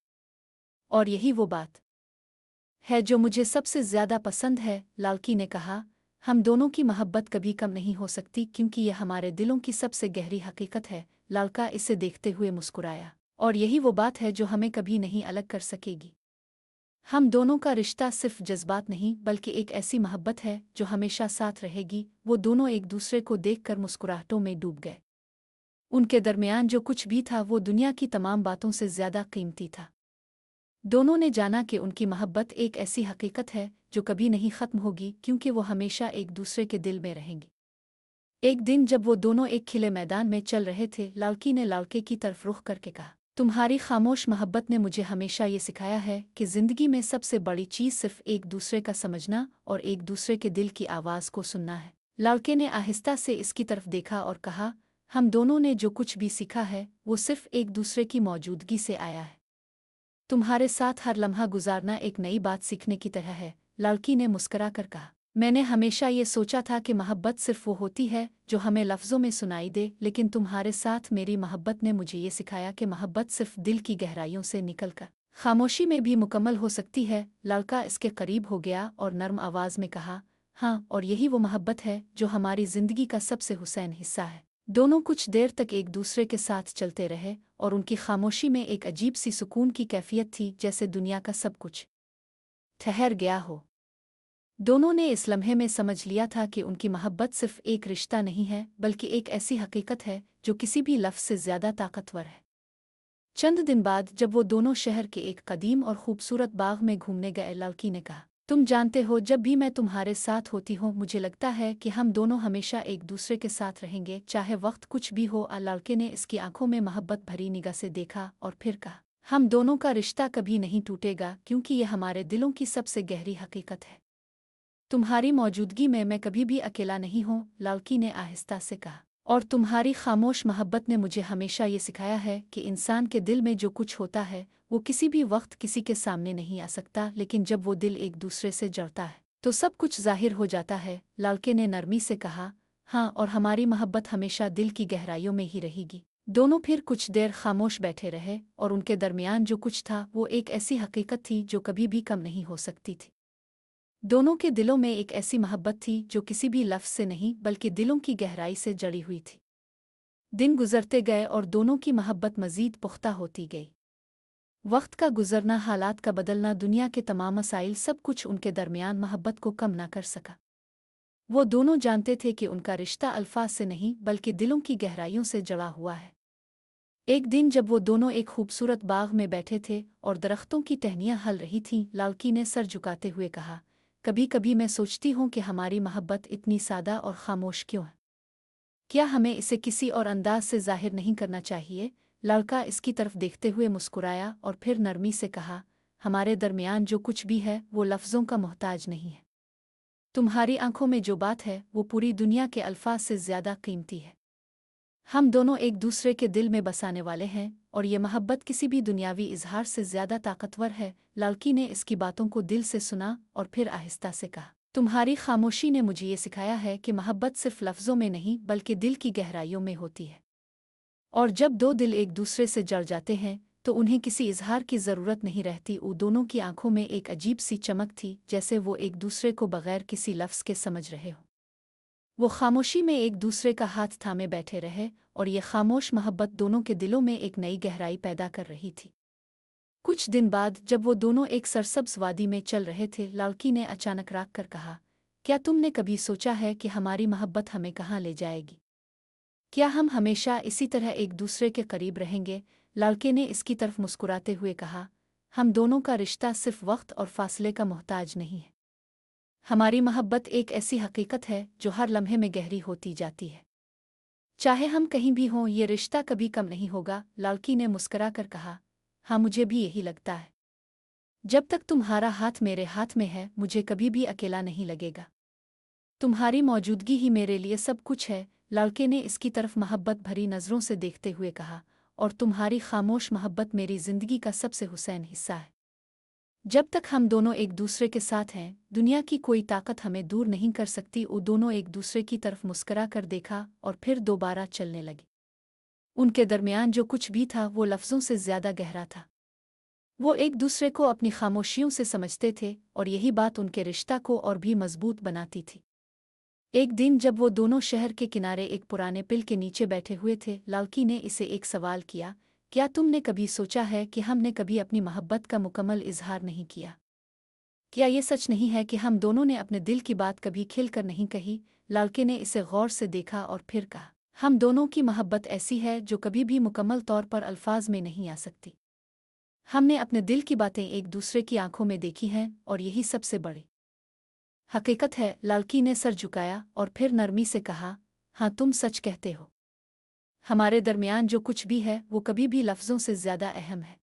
और यही वो बात है जो मुझे सबसे ज्यादा पसंद है। लड़की ने कहा, हम दोनों की मोहब्बत कभी कम नहीं हो सकती क्योंकि यह हमारे दिलों की सबसे गहरी हकीकत है। लड़का इसे देखते हुए मुस्कुराया, और यही वो बात है जो हमें कभी नहीं अलग कर सकेगी। हम दोनों का रिश्ता सिर्फ जज्बात नहीं बल्कि एक ऐसी मोहब्बत है जो हमेशा साथ रहेगी। वो दोनों एक दूसरे को देखकर मुस्कुराहटों में डूब गए। उनके दरमियान जो कुछ भी था वो दुनिया की तमाम बातों से ज्यादा कीमती था। दोनों ने जाना कि उनकी मोहब्बत एक ऐसी हकीकत है जो कभी नहीं ख़त्म होगी क्योंकि वो हमेशा एक दूसरे के दिल में रहेंगी। एक दिन जब वो दोनों एक खिले मैदान में चल रहे थे, लड़की ने लड़के की तरफ रुख करके कहा, तुम्हारी खामोश मोहब्बत ने मुझे हमेशा ये सिखाया है कि ज़िंदगी में सबसे बड़ी चीज़ सिर्फ एक दूसरे का समझना और एक दूसरे के दिल की आवाज़ को सुनना है। लड़के ने आहिस्ता से इसकी तरफ देखा और कहा, हम दोनों ने जो कुछ भी सीखा है वो सिर्फ एक दूसरे की मौजूदगी से आया है। तुम्हारे साथ हर लम्हा गुजारना एक नई बात सीखने की तरह है। लड़की ने मुस्करा कर कहा, मैंने हमेशा ये सोचा था कि मोहब्बत सिर्फ वो होती है जो हमें लफ्ज़ों में सुनाई दे, लेकिन तुम्हारे साथ मेरी मोहब्बत ने मुझे ये सिखाया कि मोहब्बत सिर्फ दिल की गहराइयों से निकलकर खामोशी में भी मुकम्मल हो सकती है। लड़का इसके करीब हो गया और नर्म आवाज़ में कहा, हाँ, और यही वो मोहब्बत है जो हमारी ज़िंदगी का सबसे हुसैन हिस्सा है। दोनों कुछ देर तक एक दूसरे के साथ चलते रहे और उनकी खामोशी में एक अजीब सी सुकून की कैफियत थी, जैसे दुनिया का सब कुछ ठहर गया हो। दोनों ने इस लम्हे में समझ लिया था कि उनकी मोहब्बत सिर्फ एक रिश्ता नहीं है बल्कि एक ऐसी हकीकत है जो किसी भी लफ्ज़ से ज़्यादा ताकतवर है। चंद दिन बाद जब वो दोनों शहर के एक कदीम और खूबसूरत बाग में घूमने गए, लड़की ने कहा, तुम जानते हो, जब भी मैं तुम्हारे साथ होती हूँ मुझे लगता है कि हम दोनों हमेशा एक दूसरे के साथ रहेंगे, चाहे वक्त कुछ भी हो। लड़के ने इसकी आंखों में मोहब्बत भरी निगाह से देखा और फिर कहा, हम दोनों का रिश्ता कभी नहीं टूटेगा क्योंकि यह हमारे दिलों की सबसे गहरी हकीकत है। तुम्हारी मौजूदगी में मैं कभी भी अकेला नहीं हूँ। लड़की ने आहिस्ता से कहा, और तुम्हारी खामोश मोहब्बत ने मुझे हमेशा ये सिखाया है कि इंसान के दिल में जो कुछ होता है वो किसी भी वक्त किसी के सामने नहीं आ सकता, लेकिन जब वो दिल एक दूसरे से जड़ता है तो सब कुछ जाहिर हो जाता है। लड़के ने नरमी से कहा, हाँ, और हमारी मोहब्बत हमेशा दिल की गहराइयों में ही रहेगी। दोनों फिर कुछ देर खामोश बैठे रहे और उनके दरमियान जो कुछ था वो एक ऐसी हकीकत थी जो कभी भी कम नहीं हो सकती थी। दोनों के दिलों में एक ऐसी मोहब्बत थी जो किसी भी लफ्ज़ से नहीं बल्कि दिलों की गहराई से जड़ी हुई थी। दिन गुजरते गए और दोनों की मोहब्बत मज़ीद पुख्ता होती गई। वक्त का गुजरना, हालात का बदलना, दुनिया के तमाम मसाइल, सब कुछ उनके दरमियान मोहब्बत को कम न कर सका। वो दोनों जानते थे कि उनका रिश्ता अल्फाज से नहीं बल्कि दिलों की गहराइयों से जड़ा हुआ है। एक दिन जब वो दोनों एक खूबसूरत बाग में बैठे थे और दरख्तों की टहनियां हल रही थीं, लालकी ने सर झुकाते हुए कहा, कभी कभी मैं सोचती हूँ कि हमारी मोहब्बत इतनी सादा और खामोश क्यों है। क्या हमें इसे किसी और अंदाज से जाहिर नहीं करना चाहिए। लड़का इसकी तरफ देखते हुए मुस्कुराया और फिर नरमी से कहा, हमारे दरमियान जो कुछ भी है वो लफ्ज़ों का मोहताज नहीं है। तुम्हारी आंखों में जो बात है वो पूरी दुनिया के अल्फाज से ज़्यादा कीमती है। हम दोनों एक दूसरे के दिल में बसाने वाले हैं और ये मोहब्बत किसी भी दुनियावी इजहार से ज़्यादा ताकतवर है। लालकी ने इसकी बातों को दिल से सुना और फिर आहिस्ता से कहा, तुम्हारी खामोशी ने मुझे ये सिखाया है कि मोहब्बत सिर्फ लफ्ज़ों में नहीं बल्कि दिल की गहराइयों में होती है। और जब दो दिल एक दूसरे से जड़ जाते हैं तो उन्हें किसी इजहार की ज़रूरत नहीं रहती। वो दोनों की आंखों में एक अजीब सी चमक थी, जैसे वो एक दूसरे को बगैर किसी लफ्ज़ के समझ रहे हो। वो खामोशी में एक दूसरे का हाथ थामे बैठे रहे और ये खामोश मोहब्बत दोनों के दिलों में एक नई गहराई पैदा कर रही थी। कुछ दिन बाद जब वो दोनों एक सरसब्ज वादी में चल रहे थे, लालकी ने अचानक राग कर कहा, क्या तुमने कभी सोचा है कि हमारी मोहब्बत हमें कहाँ ले जाएगी? क्या हम हमेशा इसी तरह एक दूसरे के करीब रहेंगे? लालके ने इसकी तरफ मुस्कुराते हुए कहा, हम दोनों का रिश्ता सिर्फ वक्त और फासले का मोहताज नहीं है। हमारी मोहब्बत एक ऐसी हकीकत है जो हर लम्हे में गहरी होती जाती है। चाहे हम कहीं भी हों, ये रिश्ता कभी कम नहीं होगा। लालकी ने मुस्करा कर कहा, हाँ मुझे भी यही लगता है। जब तक तुम्हारा हाथ मेरे हाथ में है मुझे कभी भी अकेला नहीं लगेगा। तुम्हारी मौजूदगी ही मेरे लिए सब कुछ है। लालके ने इसकी तरफ मोहब्बत भरी नज़रों से देखते हुए कहा, और तुम्हारी खामोश मोहब्बत मेरी ज़िंदगी का सबसे हुसैन हिस्सा है। जब तक हम दोनों एक दूसरे के साथ हैं दुनिया की कोई ताकत हमें दूर नहीं कर सकती। वो दोनों एक दूसरे की तरफ मुस्करा कर देखा और फिर दोबारा चलने लगे। उनके दरमियान जो कुछ भी था वो लफ्ज़ों से ज़्यादा गहरा था। वो एक दूसरे को अपनी खामोशियों से समझते थे और यही बात उनके रिश्ता को और भी मजबूत बनाती थी। एक दिन जब वो दोनों शहर के किनारे एक पुराने पिल के नीचे बैठे हुए थे, लालकी ने इसे एक सवाल किया, क्या तुमने कभी सोचा है कि हमने कभी अपनी मोहब्बत का मुकम्मल इजहार नहीं किया? क्या ये सच नहीं है कि हम दोनों ने अपने दिल की बात कभी खिल कर नहीं कही? लालके ने इसे गौर से देखा और फिर कहा, हम दोनों की मोहब्बत ऐसी है जो कभी भी मुकम्मल तौर पर अल्फाज में नहीं आ सकती। हमने अपने दिल की बातें एक दूसरे की आंखों में देखी हैं और यही सबसे बड़ी हकीकत है। लालकी ने सर झुकाया और फिर नरमी से कहा, हाँ तुम सच कहते हो। हमारे दरमियान जो कुछ भी है वो कभी भी लफ्ज़ों से ज़्यादा अहम है।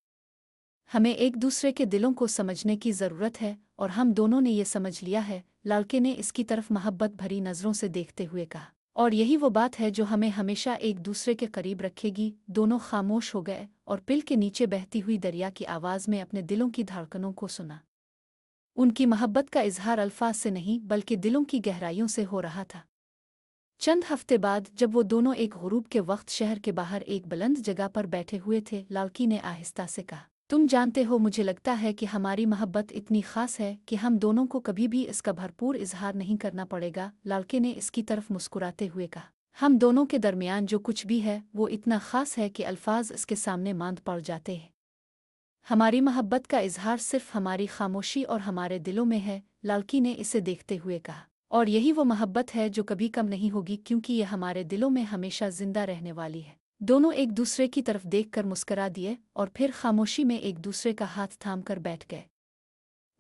हमें एक दूसरे के दिलों को समझने की ज़रूरत है और हम दोनों ने ये समझ लिया है। लालके ने इसकी तरफ मोहब्बत भरी नज़रों से देखते हुए कहा, और यही वो बात है जो हमें हमेशा एक दूसरे के करीब रखेगी। दोनों खामोश हो गए और पिल के नीचे बहती हुई दरिया की आवाज़ में अपने दिलों की धड़कनों को सुना। उनकी मोहब्बत का इजहार अल्फाज से नहीं बल्कि दिलों की गहराइयों से हो रहा था। चंद हफ्ते बाद जब वो दोनों एक गुरूब के वक्त शहर के बाहर एक बुलंद जगह पर बैठे हुए थे, लालकी ने आहिस्ता से कहा, तुम जानते हो मुझे लगता है कि हमारी मोहब्बत इतनी खास है कि हम दोनों को कभी भी इसका भरपूर इजहार नहीं करना पड़ेगा। लालके ने इसकी तरफ मुस्कुराते हुए कहा, हम दोनों के दरमियान जो कुछ भी है वो इतना खास है कि अल्फाज इसके सामने मांद पड़ जाते हैं। हमारी मोहब्बत का इजहार सिर्फ हमारी खामोशी और हमारे दिलों में है। लालकी ने इसे देखते हुए कहा, और यही वो मोहब्बत है जो कभी कम नहीं होगी क्योंकि यह हमारे दिलों में हमेशा जिंदा रहने वाली है। दोनों एक दूसरे की तरफ देखकर मुस्करा दिए और फिर खामोशी में एक दूसरे का हाथ थाम कर बैठ गए।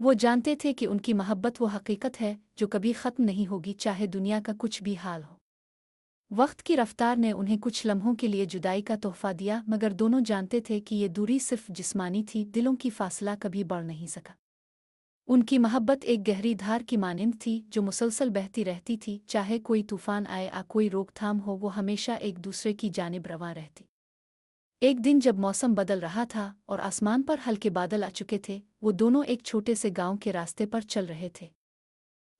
वो जानते थे कि उनकी मोहब्बत वो हकीकत है जो कभी ख़त्म नहीं होगी, चाहे दुनिया का कुछ भी हाल हो। वक्त की रफ्तार ने उन्हें कुछ लम्हों के लिए जुदाई का तोहफा दिया, मगर दोनों जानते थे कि ये दूरी सिर्फ जिस्मानी थी, दिलों की फासला कभी बढ़ नहीं सका। उनकी मोहब्बत एक गहरी धार की मानिंद थी जो मुसलसल बहती रहती थी, चाहे कोई तूफान आए या कोई रोकथाम हो, वो हमेशा एक दूसरे की जानिब रवां रहती। एक दिन जब मौसम बदल रहा था और आसमान पर हल्के बादल आ चुके थे, वो दोनों एक छोटे से गांव के रास्ते पर चल रहे थे।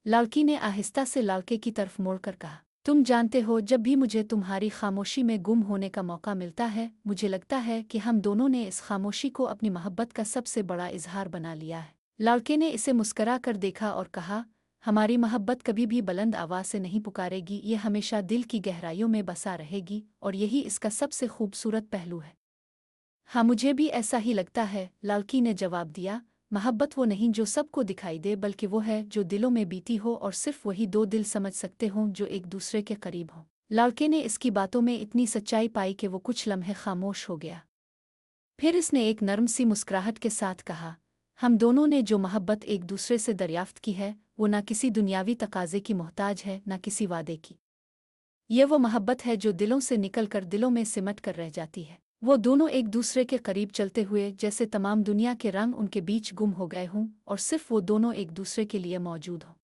लालकी ने आहिस्ता से लालके की तरफ मोड़कर कहा, तुम जानते हो जब भी मुझे तुम्हारी खामोशी में गुम होने का मौका मिलता है मुझे लगता है कि हम दोनों ने इस खामोशी को अपनी मोहब्बत का सबसे बड़ा इजहार बना लिया है। लालके ने इसे मुस्करा कर देखा और कहा, हमारी मोहब्बत कभी भी बुलंद आवाज़ से नहीं पुकारेगी, ये हमेशा दिल की गहराइयों में बसा रहेगी और यही इसका सबसे खूबसूरत पहलू है। हाँ मुझे भी ऐसा ही लगता है, लालकी ने जवाब दिया। महब्बत वो नहीं जो सबको दिखाई दे, बल्कि वो है जो दिलों में बीती हो, और सिर्फ वही दो दिल समझ सकते हों जो एक दूसरे के करीब हों। लड़के ने इसकी बातों में इतनी सच्चाई पाई कि वो कुछ लम्हे खामोश हो गया। फिर इसने एक नर्म सी मुस्कुराहट के साथ कहा, हम दोनों ने जो मोहब्बत एक दूसरे से दरियाफ्त की है, वो ना किसी दुनियावी तकाजे की मोहताज है, ना किसी वादे की। ये वो मोहब्बत है जो दिलों से निकल कर दिलों में सिमट कर रह जाती है। वो दोनों एक दूसरे के करीब चलते हुए जैसे तमाम दुनिया के रंग उनके बीच गुम हो गए हों, और सिर्फ वो दोनों एक दूसरे के लिए मौजूद हों।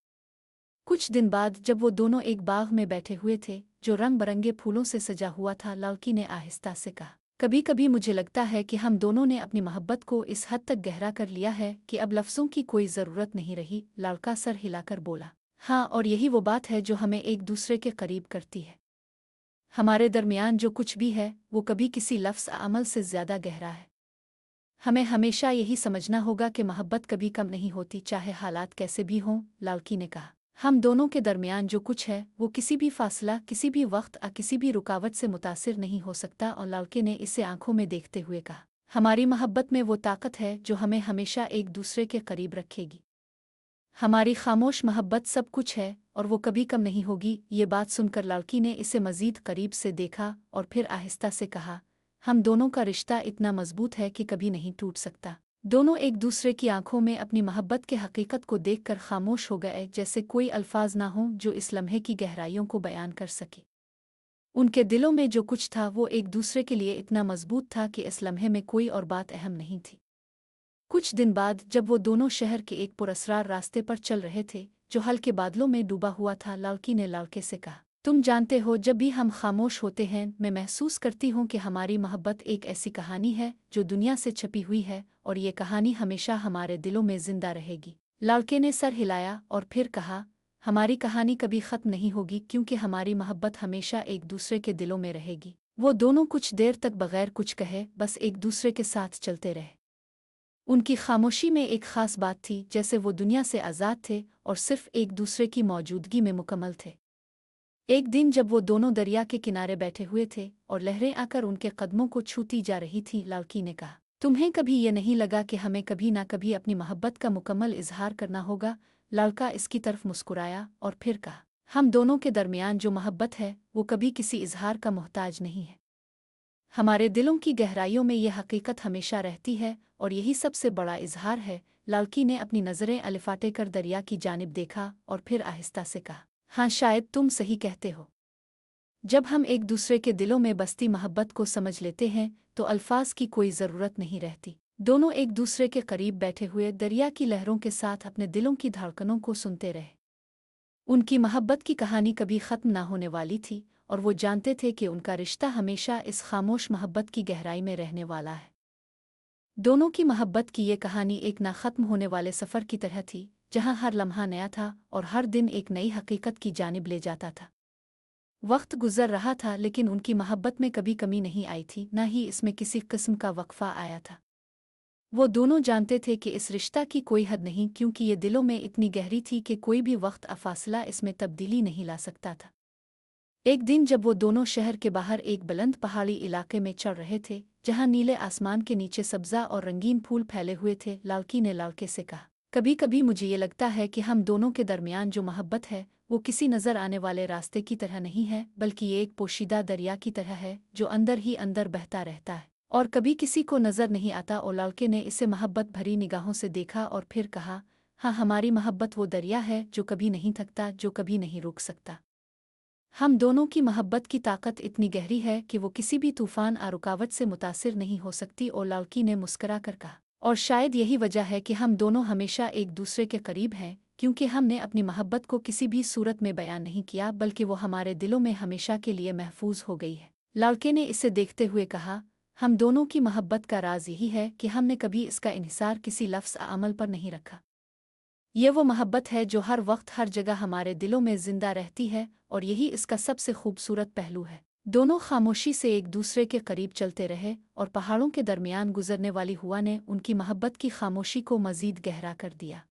कुछ दिन बाद जब वो दोनों एक बाग में बैठे हुए थे जो रंग बरंगे फूलों से सजा हुआ था, लड़की ने आहिस्ता से कहा, कभी कभी मुझे लगता है कि हम दोनों ने अपनी मोहब्बत को इस हद तक गहरा कर लिया है कि अब लफ्ज़ों की कोई ज़रूरत नहीं रही। लड़का सर हिलाकर बोला, हाँ, और यही वो बात है जो हमें एक दूसरे के करीब करती है। हमारे दरमियान जो कुछ भी है वो कभी किसी लफ्ज़ अमल से ज़्यादा गहरा है। हमें हमेशा यही समझना होगा कि मोहब्बत कभी कम नहीं होती, चाहे हालात कैसे भी हों। लड़की ने कहा, हम दोनों के दरमियान जो कुछ है वो किसी भी फासला, किसी भी वक्त या किसी भी रुकावट से मुतासिर नहीं हो सकता। और लड़के ने इसे आंखों में देखते हुए कहा, हमारी मोहब्बत में वो ताकत है जो हमें हमेशा एक दूसरे के करीब रखेगी। हमारी खामोश मोहब्बत सब कुछ है और वो कभी कम नहीं होगी। ये बात सुनकर लड़की ने इसे मजीद करीब से देखा और फिर आहिस्ता से कहा, हम दोनों का रिश्ता इतना मजबूत है कि कभी नहीं टूट सकता। दोनों एक दूसरे की आंखों में अपनी मोहब्बत के हकीकत को देखकर खामोश हो गए, जैसे कोई अल्फाज ना हो जो इस लम्हे की गहराइयों को बयान कर सके। उनके दिलों में जो कुछ था वो एक दूसरे के लिए इतना मजबूत था कि इस लम्हे में कोई और बात अहम नहीं थी। कुछ दिन बाद जब वो दोनों शहर के एक पुरस्रार रास्ते पर चल रहे थे जो हल्के बादलों में डूबा हुआ था, लड़की ने लड़के से कहा, तुम जानते हो, जब भी हम खामोश होते हैं मैं महसूस करती हूँ कि हमारी मोहब्बत एक ऐसी कहानी है जो दुनिया से छपी हुई है, और ये कहानी हमेशा हमारे दिलों में जिंदा रहेगी। लड़के ने सर हिलाया और फिर कहा, हमारी कहानी कभी ख़त्म नहीं होगी, क्योंकि हमारी मोहब्बत हमेशा एक दूसरे के दिलों में रहेगी। वो दोनों कुछ देर तक बगैर कुछ कहे बस एक दूसरे के साथ चलते रहे। उनकी खामोशी में एक ख़ास बात थी, जैसे वो दुनिया से आज़ाद थे और सिर्फ एक दूसरे की मौजूदगी में मुकम्मल थे। एक दिन जब वो दोनों दरिया के किनारे बैठे हुए थे और लहरें आकर उनके कदमों को छूती जा रही थीं, लड़की ने कहा, तुम्हें कभी ये नहीं लगा कि हमें कभी ना कभी अपनी मोहब्बत का मुकम्मल इजहार करना होगा? लड़का इसकी तरफ मुस्कुराया और फिर कहा, हम दोनों के दरमियान जो मोहब्बत है वो कभी किसी इजहार का मोहताज नहीं है। हमारे दिलों की गहराइयों में यह हकीकत हमेशा रहती है, और यही सबसे बड़ा इजहार है। लड़की ने अपनी नज़रें अलिफाटे कर दरिया की जानिब देखा और फिर आहिस्ता से कहा, हाँ, शायद तुम सही कहते हो। जब हम एक दूसरे के दिलों में बसती मोहब्बत को समझ लेते हैं तो अल्फाज की कोई ज़रूरत नहीं रहती। दोनों एक दूसरे के करीब बैठे हुए दरिया की लहरों के साथ अपने दिलों की धड़कनों को सुनते रहे। उनकी मोहब्बत की कहानी कभी ख़त्म ना होने वाली थी, और वो जानते थे कि उनका रिश्ता हमेशा इस खामोश मोहब्बत की गहराई में रहने वाला है। दोनों की मोहब्बत की ये कहानी एक ना ख़त्म होने वाले सफ़र की तरह थी, जहाँ हर लम्हा नया था और हर दिन एक नई हकीकत की जानिब ले जाता था। वक्त गुजर रहा था लेकिन उनकी मोहब्बत में कभी कमी नहीं आई थी, न ही इसमें किसी किस्म का वक्फा आया था। वो दोनों जानते थे कि इस रिश्ता की कोई हद नहीं, क्योंकि ये दिलों में इतनी गहरी थी कि कोई भी वक्त अफासला इसमें तब्दीली नहीं ला सकता था। एक दिन जब वो दोनों शहर के बाहर एक बुलंद पहाड़ी इलाके में चढ़ रहे थे जहाँ नीले आसमान के नीचे सब्ज़ा और रंगीन फूल फैले हुए थे, लड़की ने लड़के से कहा, कभी कभी मुझे ये लगता है कि हम दोनों के दरमियान जो मोहब्बत है वो किसी नज़र आने वाले रास्ते की तरह नहीं है, बल्कि ये एक पोशीदा दरिया की तरह है जो अंदर ही अंदर बहता रहता है और कभी किसी को नज़र नहीं आता। और लड़के ने इसे मोहब्बत भरी निगाहों से देखा और फिर कहा, हाँ, हमारी मोहब्बत वो दरिया है जो कभी नहीं थकता, जो कभी नहीं रुक सकता। हम दोनों की मोहब्बत की ताकत इतनी गहरी है कि वो किसी भी तूफान या रुकावट से मुतासिर नहीं हो सकती। और लड़की ने मुस्करा कर कहा, और शायद यही वजह है कि हम दोनों हमेशा एक दूसरे के करीब हैं, क्योंकि हमने अपनी मोहब्बत को किसी भी सूरत में बयान नहीं किया, बल्कि वो हमारे दिलों में हमेशा के लिए महफूज हो गई है। लड़के ने इसे देखते हुए कहा, हम दोनों की मोहब्बत का राज यही है कि हमने कभी इसका इन्हिसार किसी लफ्ज़ या अमल पर नहीं रखा। ये वो मोहब्बत है जो हर वक्त हर जगह हमारे दिलों में जिंदा रहती है, और यही इसका सबसे खूबसूरत पहलू है। दोनों खामोशी से एक दूसरे के करीब चलते रहे और पहाड़ों के दरमियान गुजरने वाली हुआ ने उनकी मोहब्बत की खामोशी को मजीद गहरा कर दिया।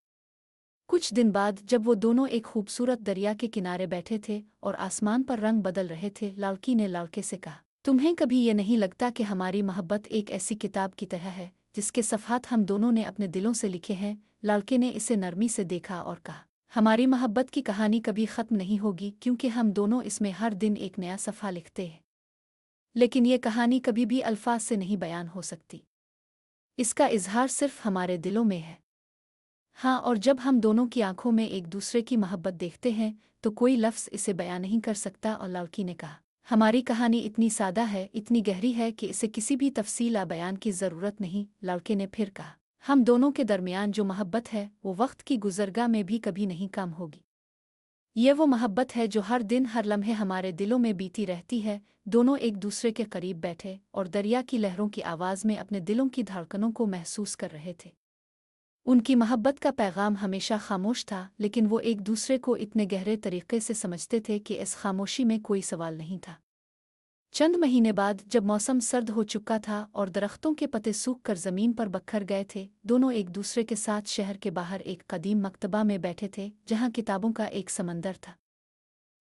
कुछ दिन बाद जब वो दोनों एक खूबसूरत दरिया के किनारे बैठे थे और आसमान पर रंग बदल रहे थे, लड़की ने लड़के से कहा, तुम्हें कभी ये नहीं लगता कि हमारी मोहब्बत एक ऐसी किताब की तरह है जिसके सफ़हात हम दोनों ने अपने दिलों से लिखे हैं। लड़के ने इसे नरमी से देखा और कहा, हमारी मोहब्बत की कहानी कभी ख़त्म नहीं होगी, क्योंकि हम दोनों इसमें हर दिन एक नया सफ़हा लिखते हैं। लेकिन ये कहानी कभी भी अल्फाज से नहीं बयान हो सकती। इसका इजहार सिर्फ हमारे दिलों में है। हाँ, और जब हम दोनों की आंखों में एक दूसरे की मोहब्बत देखते हैं तो कोई लफ्ज़ इसे बयान नहीं कर सकता। और लड़की ने कहा, हमारी कहानी इतनी सादा है, इतनी गहरी है कि इसे किसी भी तफसील या बयान की ज़रूरत नहीं। लड़के ने फिर कहा, हम दोनों के दरमियान जो मोहब्बत है वो वक्त की गुज़रगाह में भी कभी नहीं कम होगी। ये वो मोहब्बत है जो हर दिन हर लम्हे हमारे दिलों में बीती रहती है। दोनों एक दूसरे के करीब बैठे और दरिया की लहरों की आवाज़ में अपने दिलों की धड़कनों को महसूस कर रहे थे। उनकी मोहब्बत का पैगाम हमेशा खामोश था, लेकिन वो एक दूसरे को इतने गहरे तरीके से समझते थे कि इस खामोशी में कोई सवाल नहीं था। चंद महीने बाद जब मौसम सर्द हो चुका था और दरख्तों के पत्ते सूख कर ज़मीन पर बखर गए थे, दोनों एक दूसरे के साथ शहर के बाहर एक कदीम मकतबा में बैठे थे जहाँ किताबों का एक समंदर था।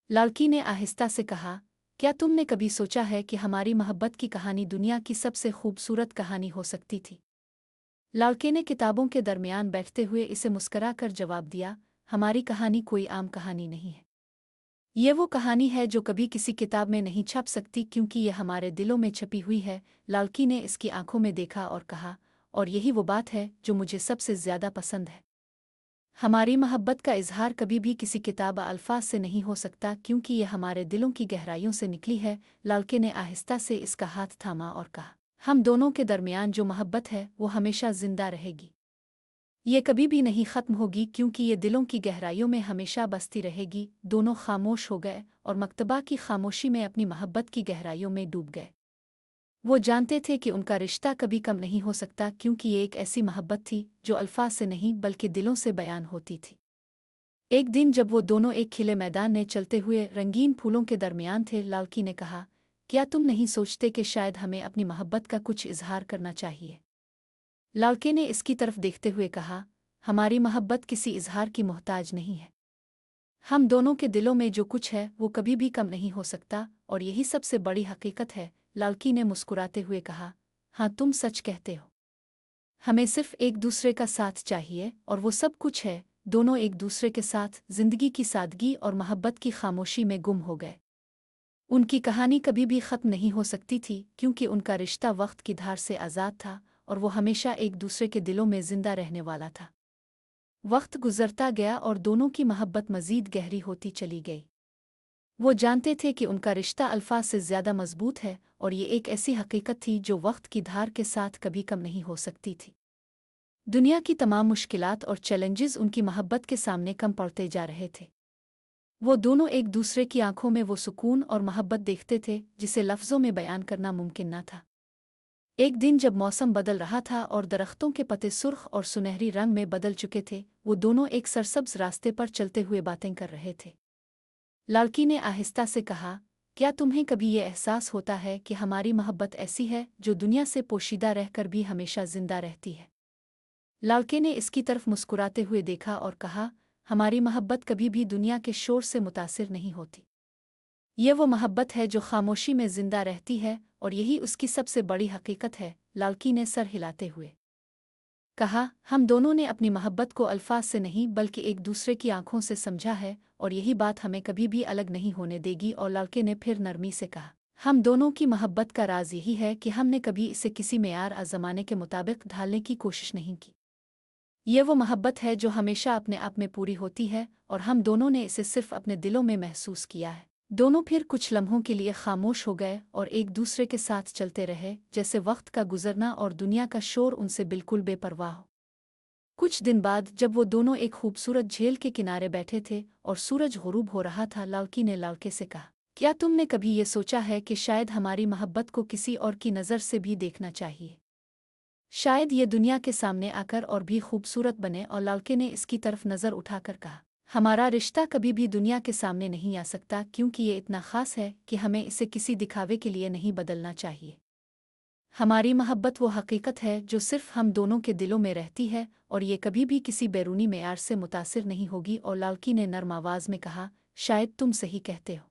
लड़की ने आहिस्ता से कहा, क्या तुमने कभी सोचा है कि हमारी मोहब्बत की कहानी दुनिया की सबसे खूबसूरत कहानी हो सकती थी? लड़के ने किताबों के दरमियान बैठते हुए इसे मुस्करा कर जवाब दिया, हमारी कहानी कोई आम कहानी नहीं है। ये वो कहानी है जो कभी किसी किताब में नहीं छप सकती, क्योंकि ये हमारे दिलों में छपी हुई है। लड़की ने इसकी आंखों में देखा और कहा, और यही वो बात है जो मुझे सबसे ज़्यादा पसंद है। हमारी मोहब्बत का इजहार कभी भी किसी किताब अल्फाज से नहीं हो सकता, क्योंकि ये हमारे दिलों की गहराइयों से निकली है। लड़के ने आहिस्ता से इसका हाथ थामा और कहा, हम दोनों के दरमियान जो मोहब्बत है वो हमेशा जिंदा रहेगी। ये कभी भी नहीं ख़त्म होगी, क्योंकि ये दिलों की गहराइयों में हमेशा बसती रहेगी। दोनों खामोश हो गए और मकतबा की खामोशी में अपनी मोहब्बत की गहराइयों में डूब गए। वो जानते थे कि उनका रिश्ता कभी कम नहीं हो सकता, क्योंकि ये एक ऐसी मोहब्बत थी जो अल्फाज से नहीं बल्कि दिलों से बयान होती थी। एक दिन जब वो दोनों एक खिले मैदान में चलते हुए रंगीन फूलों के दरमियान थे, लड़की ने कहा, क्या तुम नहीं सोचते कि शायद हमें अपनी मोहब्बत का कुछ इजहार करना चाहिए? लड़के ने इसकी तरफ देखते हुए कहा, हमारी मोहब्बत किसी इजहार की मोहताज नहीं है। हम दोनों के दिलों में जो कुछ है वो कभी भी कम नहीं हो सकता, और यही सबसे बड़ी हकीकत है। लड़की ने मुस्कुराते हुए कहा, हाँ, तुम सच कहते हो। हमें सिर्फ एक दूसरे का साथ चाहिए और वो सब कुछ है। दोनों एक दूसरे के साथ जिंदगी की सादगी और मोहब्बत की खामोशी में गुम हो गए। उनकी कहानी कभी भी ख़त्म नहीं हो सकती थी, क्योंकि उनका रिश्ता वक्त की धार से आज़ाद था और वो हमेशा एक दूसरे के दिलों में जिंदा रहने वाला था। वक्त गुजरता गया और दोनों की मोहब्बत मज़ीद गहरी होती चली गई। वो जानते थे कि उनका रिश्ता अल्फाज से ज़्यादा मजबूत है, और ये एक ऐसी हकीकत थी जो वक्त की धार के साथ कभी कम नहीं हो सकती थी। दुनिया की तमाम मुश्किलात और चैलेंजेस उनकी मोहब्बत के सामने कम पड़ते जा रहे थे। वो दोनों एक दूसरे की आंखों में वो सुकून और मोहब्बत देखते थे जिसे लफ्ज़ों में बयान करना मुमकिन न था। एक दिन जब मौसम बदल रहा था और दरख्तों के पत्ते सुर्ख और सुनहरी रंग में बदल चुके थे, वो दोनों एक सरसब्ज रास्ते पर चलते हुए बातें कर रहे थे। लड़की ने आहिस्ता से कहा, क्या तुम्हें कभी ये एहसास होता है कि हमारी मोहब्बत ऐसी है जो दुनिया से पोशीदा रहकर भी हमेशा जिंदा रहती है? लड़के ने इसकी तरफ मुस्कुराते हुए देखा और कहा, हमारी मोहब्बत कभी भी दुनिया के शोर से मुतासिर नहीं होती। ये वो मोहब्बत है जो खामोशी में जिंदा रहती है, और यही उसकी सबसे बड़ी हकीकत है। लड़की ने सर हिलाते हुए कहा, हम दोनों ने अपनी मोहब्बत को अल्फाज से नहीं बल्कि एक दूसरे की आंखों से समझा है, और यही बात हमें कभी भी अलग नहीं होने देगी। और लड़के ने फिर नरमी से कहा, हम दोनों की मोहब्बत का राज यही है कि हमने कभी इसे किसी मेयार और ज़माने के मुताबिक ढालने की कोशिश नहीं की। ये वो मोहब्बत है जो हमेशा अपने आप में पूरी होती है, और हम दोनों ने इसे सिर्फ अपने दिलों में महसूस किया है। दोनों फिर कुछ लम्हों के लिए खामोश हो गए और एक दूसरे के साथ चलते रहे, जैसे वक्त का गुजरना और दुनिया का शोर उनसे बिल्कुल बेपरवाह हो। कुछ दिन बाद जब वो दोनों एक खूबसूरत झील के किनारे बैठे थे और सूरज गुरूब हो रहा था, लड़की ने लड़के से कहा, क्या तुमने कभी ये सोचा है कि शायद हमारी मोहब्बत को किसी और की नज़र से भी देखना चाहिए? शायद ये दुनिया के सामने आकर और भी खूबसूरत बने। और लड़के ने इसकी तरफ नज़र उठाकर कहा, हमारा रिश्ता कभी भी दुनिया के सामने नहीं आ सकता, क्योंकि ये इतना ख़ास है कि हमें इसे किसी दिखावे के लिए नहीं बदलना चाहिए। हमारी मोहब्बत वो हकीकत है जो सिर्फ हम दोनों के दिलों में रहती है, और ये कभी भी किसी बैरूनी मेयार से मुतासिर नहीं होगी। और लड़की ने नर्म आवाज़ में कहा, शायद तुम सही कहते हो।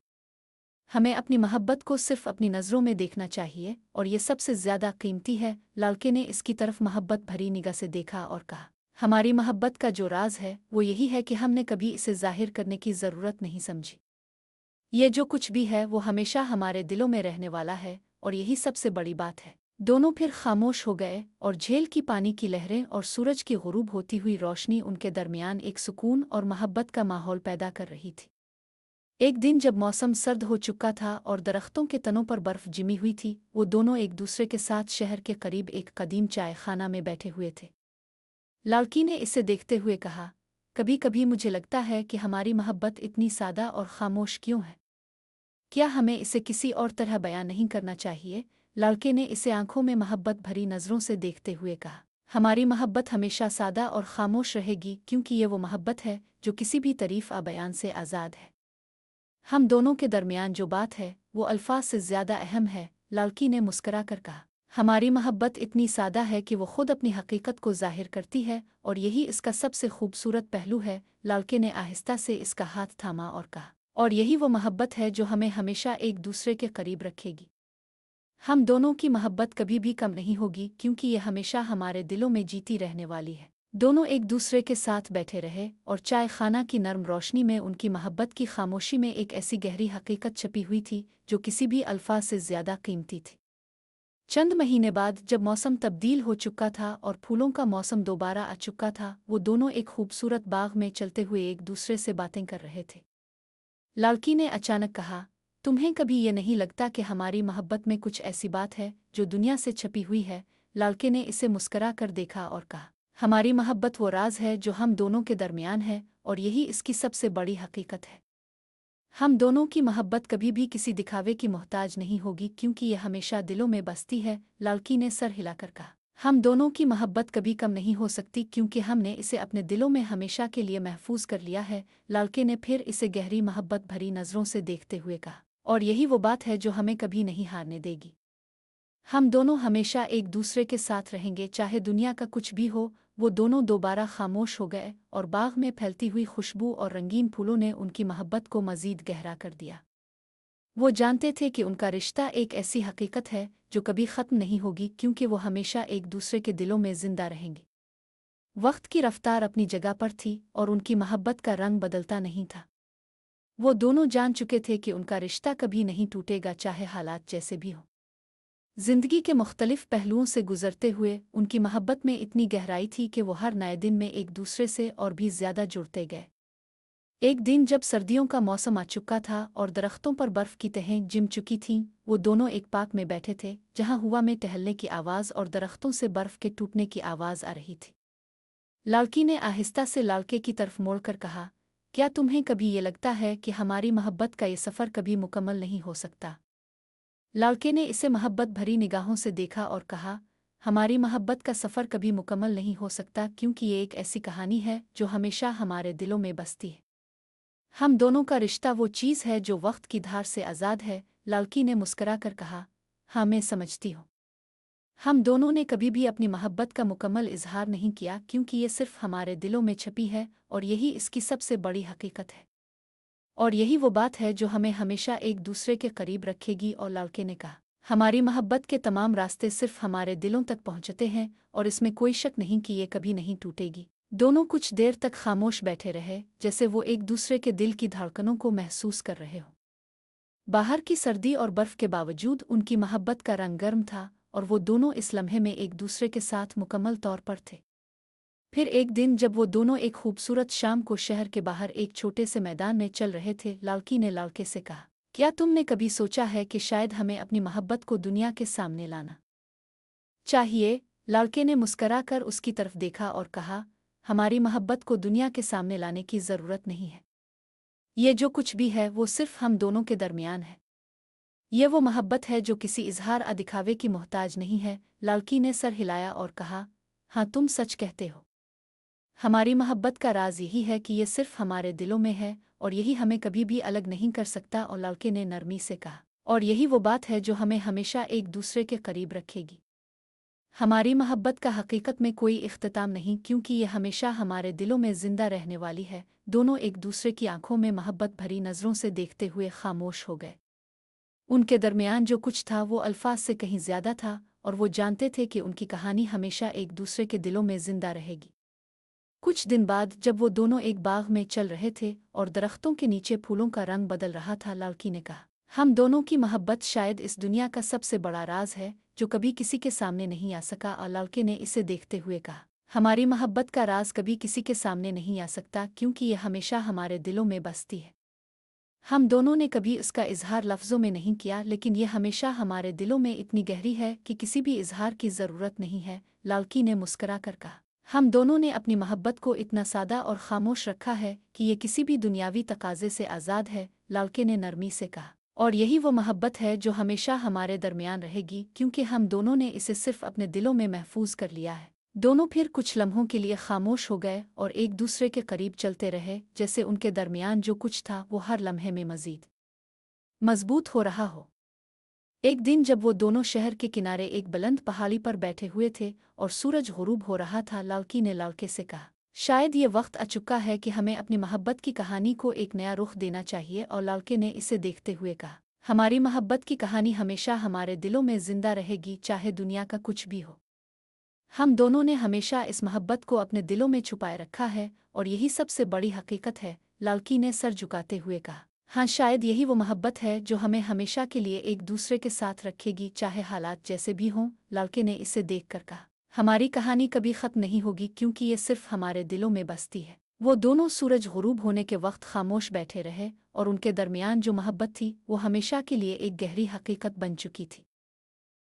हमें अपनी मोहब्बत को सिर्फ अपनी नज़रों में देखना चाहिए और ये सबसे ज़्यादा कीमती है। लड़के ने इसकी तरफ मोहब्बत भरी निगाह से देखा और कहा, हमारी मोहब्बत का जो राज है वो यही है कि हमने कभी इसे जाहिर करने की ज़रूरत नहीं समझी। ये जो कुछ भी है वो हमेशा हमारे दिलों में रहने वाला है और यही सबसे बड़ी बात है। दोनों फिर खामोश हो गए और झील की पानी की लहरें और सूरज की गुरूब होती हुई रोशनी उनके दरमियान एक सुकून और मोहब्बत का माहौल पैदा कर रही थी। एक दिन जब मौसम सर्द हो चुका था और दरख्तों के तनों पर बर्फ जिमी हुई थी, वो दोनों एक दूसरे के साथ शहर के करीब एक कदीम चाय खाना में बैठे हुए थे। लड़की ने इसे देखते हुए कहा, कभी कभी मुझे लगता है कि हमारी मोहब्बत इतनी सादा और खामोश क्यों है। क्या हमें इसे किसी और तरह बयान नहीं करना चाहिए। लड़के ने इसे आंखों में मोहब्बत भरी नज़रों से देखते हुए कहा, हमारी मोहब्बत हमेशा सादा और खामोश रहेगी क्योंकि ये वो मोहब्बत है जो किसी भी तारीफ आ बयान से आज़ाद है। हम दोनों के दरमियान जो बात है वो अल्फाज से ज़्यादा अहम है। लड़की ने मुस्करा कर कहा, हमारी मोहब्बत इतनी सादा है कि वो खुद अपनी हकीकत को जाहिर करती है और यही इसका सबसे खूबसूरत पहलू है। लड़के ने आहिस्ता से इसका हाथ थामा और कहा, और यही वो मोहब्बत है जो हमें हमेशा एक दूसरे के करीब रखेगी। हम दोनों की मोहब्बत कभी भी कम नहीं होगी क्योंकि ये हमेशा हमारे दिलों में जीती रहने वाली है। दोनों एक दूसरे के साथ बैठे रहे और चाय खाना की नर्म रोशनी में उनकी मोहब्बत की खामोशी में एक ऐसी गहरी हकीकत छपी हुई थी जो किसी भी अल्फाज से ज़्यादा कीमती थी। चंद महीने बाद जब मौसम तब्दील हो चुका था और फूलों का मौसम दोबारा आ चुका था, वो दोनों एक खूबसूरत बाग में चलते हुए एक दूसरे से बातें कर रहे थे। लड़की ने अचानक कहा, तुम्हें कभी ये नहीं लगता कि हमारी मोहब्बत में कुछ ऐसी बात है जो दुनिया से छपी हुई है। लड़के ने इसे मुस्करा कर देखा और कहा, हमारी मोहब्बत वो राज है जो हम दोनों के दरमियान है और यही इसकी सबसे बड़ी हकीकत है। हम दोनों की मोहब्बत कभी भी किसी दिखावे की मोहताज नहीं होगी क्योंकि यह हमेशा दिलों में बसती है। लड़की ने सर हिलाकर कहा, हम दोनों की मोहब्बत कभी कम नहीं हो सकती क्योंकि हमने इसे अपने दिलों में हमेशा के लिए महफूज कर लिया है। लड़के ने फिर इसे गहरी मोहब्बत भरी नज़रों से देखते हुए कहा, और यही वो बात है जो हमें कभी नहीं हारने देगी। हम दोनों हमेशा एक दूसरे के साथ रहेंगे चाहे दुनिया का कुछ भी हो। वो दोनों दोबारा खामोश हो गए और बाग में फैलती हुई खुशबू और रंगीन फूलों ने उनकी मोहब्बत को मज़ीद गहरा कर दिया। वो जानते थे कि उनका रिश्ता एक ऐसी हकीकत है जो कभी ख़त्म नहीं होगी क्योंकि वो हमेशा एक दूसरे के दिलों में ज़िंदा रहेंगे। वक्त की रफ्तार अपनी जगह पर थी और उनकी मोहब्बत का रंग बदलता नहीं था। वो दोनों जान चुके थे कि उनका रिश्ता कभी नहीं टूटेगा चाहे हालात जैसे भी हों। जिंदगी के मुख्तलिफ पहलुओं से गुजरते हुए उनकी मोहब्बत में इतनी गहराई थी कि वो हर नए दिन में एक दूसरे से और भी ज़्यादा जुड़ते गए। एक दिन जब सर्दियों का मौसम आ चुका था और दरख्तों पर बर्फ़ की तहें जिम चुकी थीं, वो दोनों एक पार्क में बैठे थे जहाँ हवा में टहलने की आवाज़ और दरख्तों से बर्फ़ के टूटने की आवाज़ आ रही थी। लड़की ने आहिस्ता से लड़के की तरफ मोड़कर कहा, क्या तुम्हें कभी ये लगता है कि हमारी मोहब्बत का ये सफ़र कभी मुकम्मल नहीं हो सकता। लड़के ने इसे मोहब्बत भरी निगाहों से देखा और कहा, हमारी मोहब्बत का सफ़र कभी मुकम्मल नहीं हो सकता क्योंकि ये एक ऐसी कहानी है जो हमेशा हमारे दिलों में बसती है। हम दोनों का रिश्ता वो चीज़ है जो वक्त की धार से आज़ाद है। लड़की ने मुस्करा कर कहा, हाँ मैं समझती हूँ। हम दोनों ने कभी भी अपनी मोहब्बत का मुकम्मल इजहार नहीं किया क्योंकि ये सिर्फ हमारे दिलों में छपी है और यही इसकी सबसे बड़ी हकीकत है। और यही वो बात है जो हमें हमेशा एक दूसरे के करीब रखेगी। और लड़के ने कहा, हमारी मोहब्बत के तमाम रास्ते सिर्फ हमारे दिलों तक पहुंचते हैं और इसमें कोई शक नहीं कि ये कभी नहीं टूटेगी। दोनों कुछ देर तक खामोश बैठे रहे जैसे वो एक दूसरे के दिल की धड़कनों को महसूस कर रहे हों। बाहर की सर्दी और बर्फ के बावजूद उनकी मोहब्बत का रंग गर्म था और वो दोनों इस लम्हे में एक दूसरे के साथ मुकम्मल तौर पर थे। फिर एक दिन जब वो दोनों एक खूबसूरत शाम को शहर के बाहर एक छोटे से मैदान में चल रहे थे, लड़की ने लड़के से कहा, क्या तुमने कभी सोचा है कि शायद हमें अपनी मोहब्बत को दुनिया के सामने लाना चाहिए। लड़के ने मुस्कराकर उसकी तरफ देखा और कहा, हमारी मोहब्बत को दुनिया के सामने लाने की ज़रूरत नहीं है। ये जो कुछ भी है वो सिर्फ हम दोनों के दरमियान है। ये वो मोहब्बत है जो किसी इजहार या दिखावे की मोहताज नहीं है। लड़की ने सर हिलाया और कहा, हाँ तुम सच कहते हो। हमारी मोहब्बत का राज यही है कि ये सिर्फ हमारे दिलों में है और यही हमें कभी भी अलग नहीं कर सकता। और लड़के ने नरमी से कहा, और यही वो बात है जो हमें हमेशा एक दूसरे के करीब रखेगी। हमारी मोहब्बत का हकीकत में कोई इख्तिताम नहीं क्योंकि ये हमेशा हमारे दिलों में जिंदा रहने वाली है। दोनों एक दूसरे की आंखों में मोहब्बत भरी नज़रों से देखते हुए खामोश हो गए। उनके दरमियान जो कुछ था वो अल्फाज से कहीं ज्यादा था, और वो जानते थे कि उनकी कहानी हमेशा एक दूसरे के दिलों में जिंदा रहेगी। कुछ दिन बाद जब वो दोनों एक बाग में चल रहे थे और दरख्तों के नीचे फूलों का रंग बदल रहा था, लालकी ने कहा, हम दोनों की मोहब्बत शायद इस दुनिया का सबसे बड़ा राज है जो कभी किसी के सामने नहीं आ सका। और लालकी ने इसे देखते हुए कहा, हमारी मोहब्बत का राज कभी किसी के सामने नहीं आ सकता, क्योंकि यह हमेशा हमारे दिलों में बसती है। हम दोनों ने कभी इसका इजहार लफ्ज़ों में नहीं किया, लेकिन यह हमेशा हमारे दिलों में इतनी गहरी है कि किसी भी इजहार की ज़रूरत नहीं है। लालकी ने मुस्करा कर कहा, हम दोनों ने अपनी मोहब्बत को इतना सादा और खामोश रखा है कि ये किसी भी दुनियावी तकाजे से आज़ाद है। लालकी ने नरमी से कहा, और यही वो मोहब्बत है जो हमेशा हमारे दरमियान रहेगी, क्योंकि हम दोनों ने इसे सिर्फ अपने दिलों में महफूज कर लिया है। दोनों फिर कुछ लम्हों के लिए खामोश हो गए और एक दूसरे के करीब चलते रहे, जैसे उनके दरमियान जो कुछ था वो हर लम्हे में मजीद मजबूत हो रहा हो। एक दिन जब वो दोनों शहर के किनारे एक बुलंद पहाड़ी पर बैठे हुए थे और सूरज गुरूब हो रहा था, लालकी ने लालके से कहा, शायद ये वक्त आ चुका है कि हमें अपनी मोहब्बत की कहानी को एक नया रुख देना चाहिए। और लालके ने इसे देखते हुए कहा, हमारी मोहब्बत की कहानी हमेशा हमारे दिलों में जिंदा रहेगी, चाहे दुनिया का कुछ भी हो। हम दोनों ने हमेशा इस मोहब्बत को अपने दिलों में छुपाए रखा है, और यही सबसे बड़ी हकीकत है। लालकी ने सर झुकाते हुए कहा, हाँ, शायद यही वो मोहब्बत है जो हमें हमेशा के लिए एक दूसरे के साथ रखेगी, चाहे हालात जैसे भी हों। लालके ने इसे देखकर कहा, हमारी कहानी कभी ख़त्म नहीं होगी, क्योंकि ये सिर्फ हमारे दिलों में बसती है। वो दोनों सूरज गुरूब होने के वक्त खामोश बैठे रहे, और उनके दरमियान जो मोहब्बत थी वो हमेशा के लिए एक गहरी हकीकत बन चुकी थी।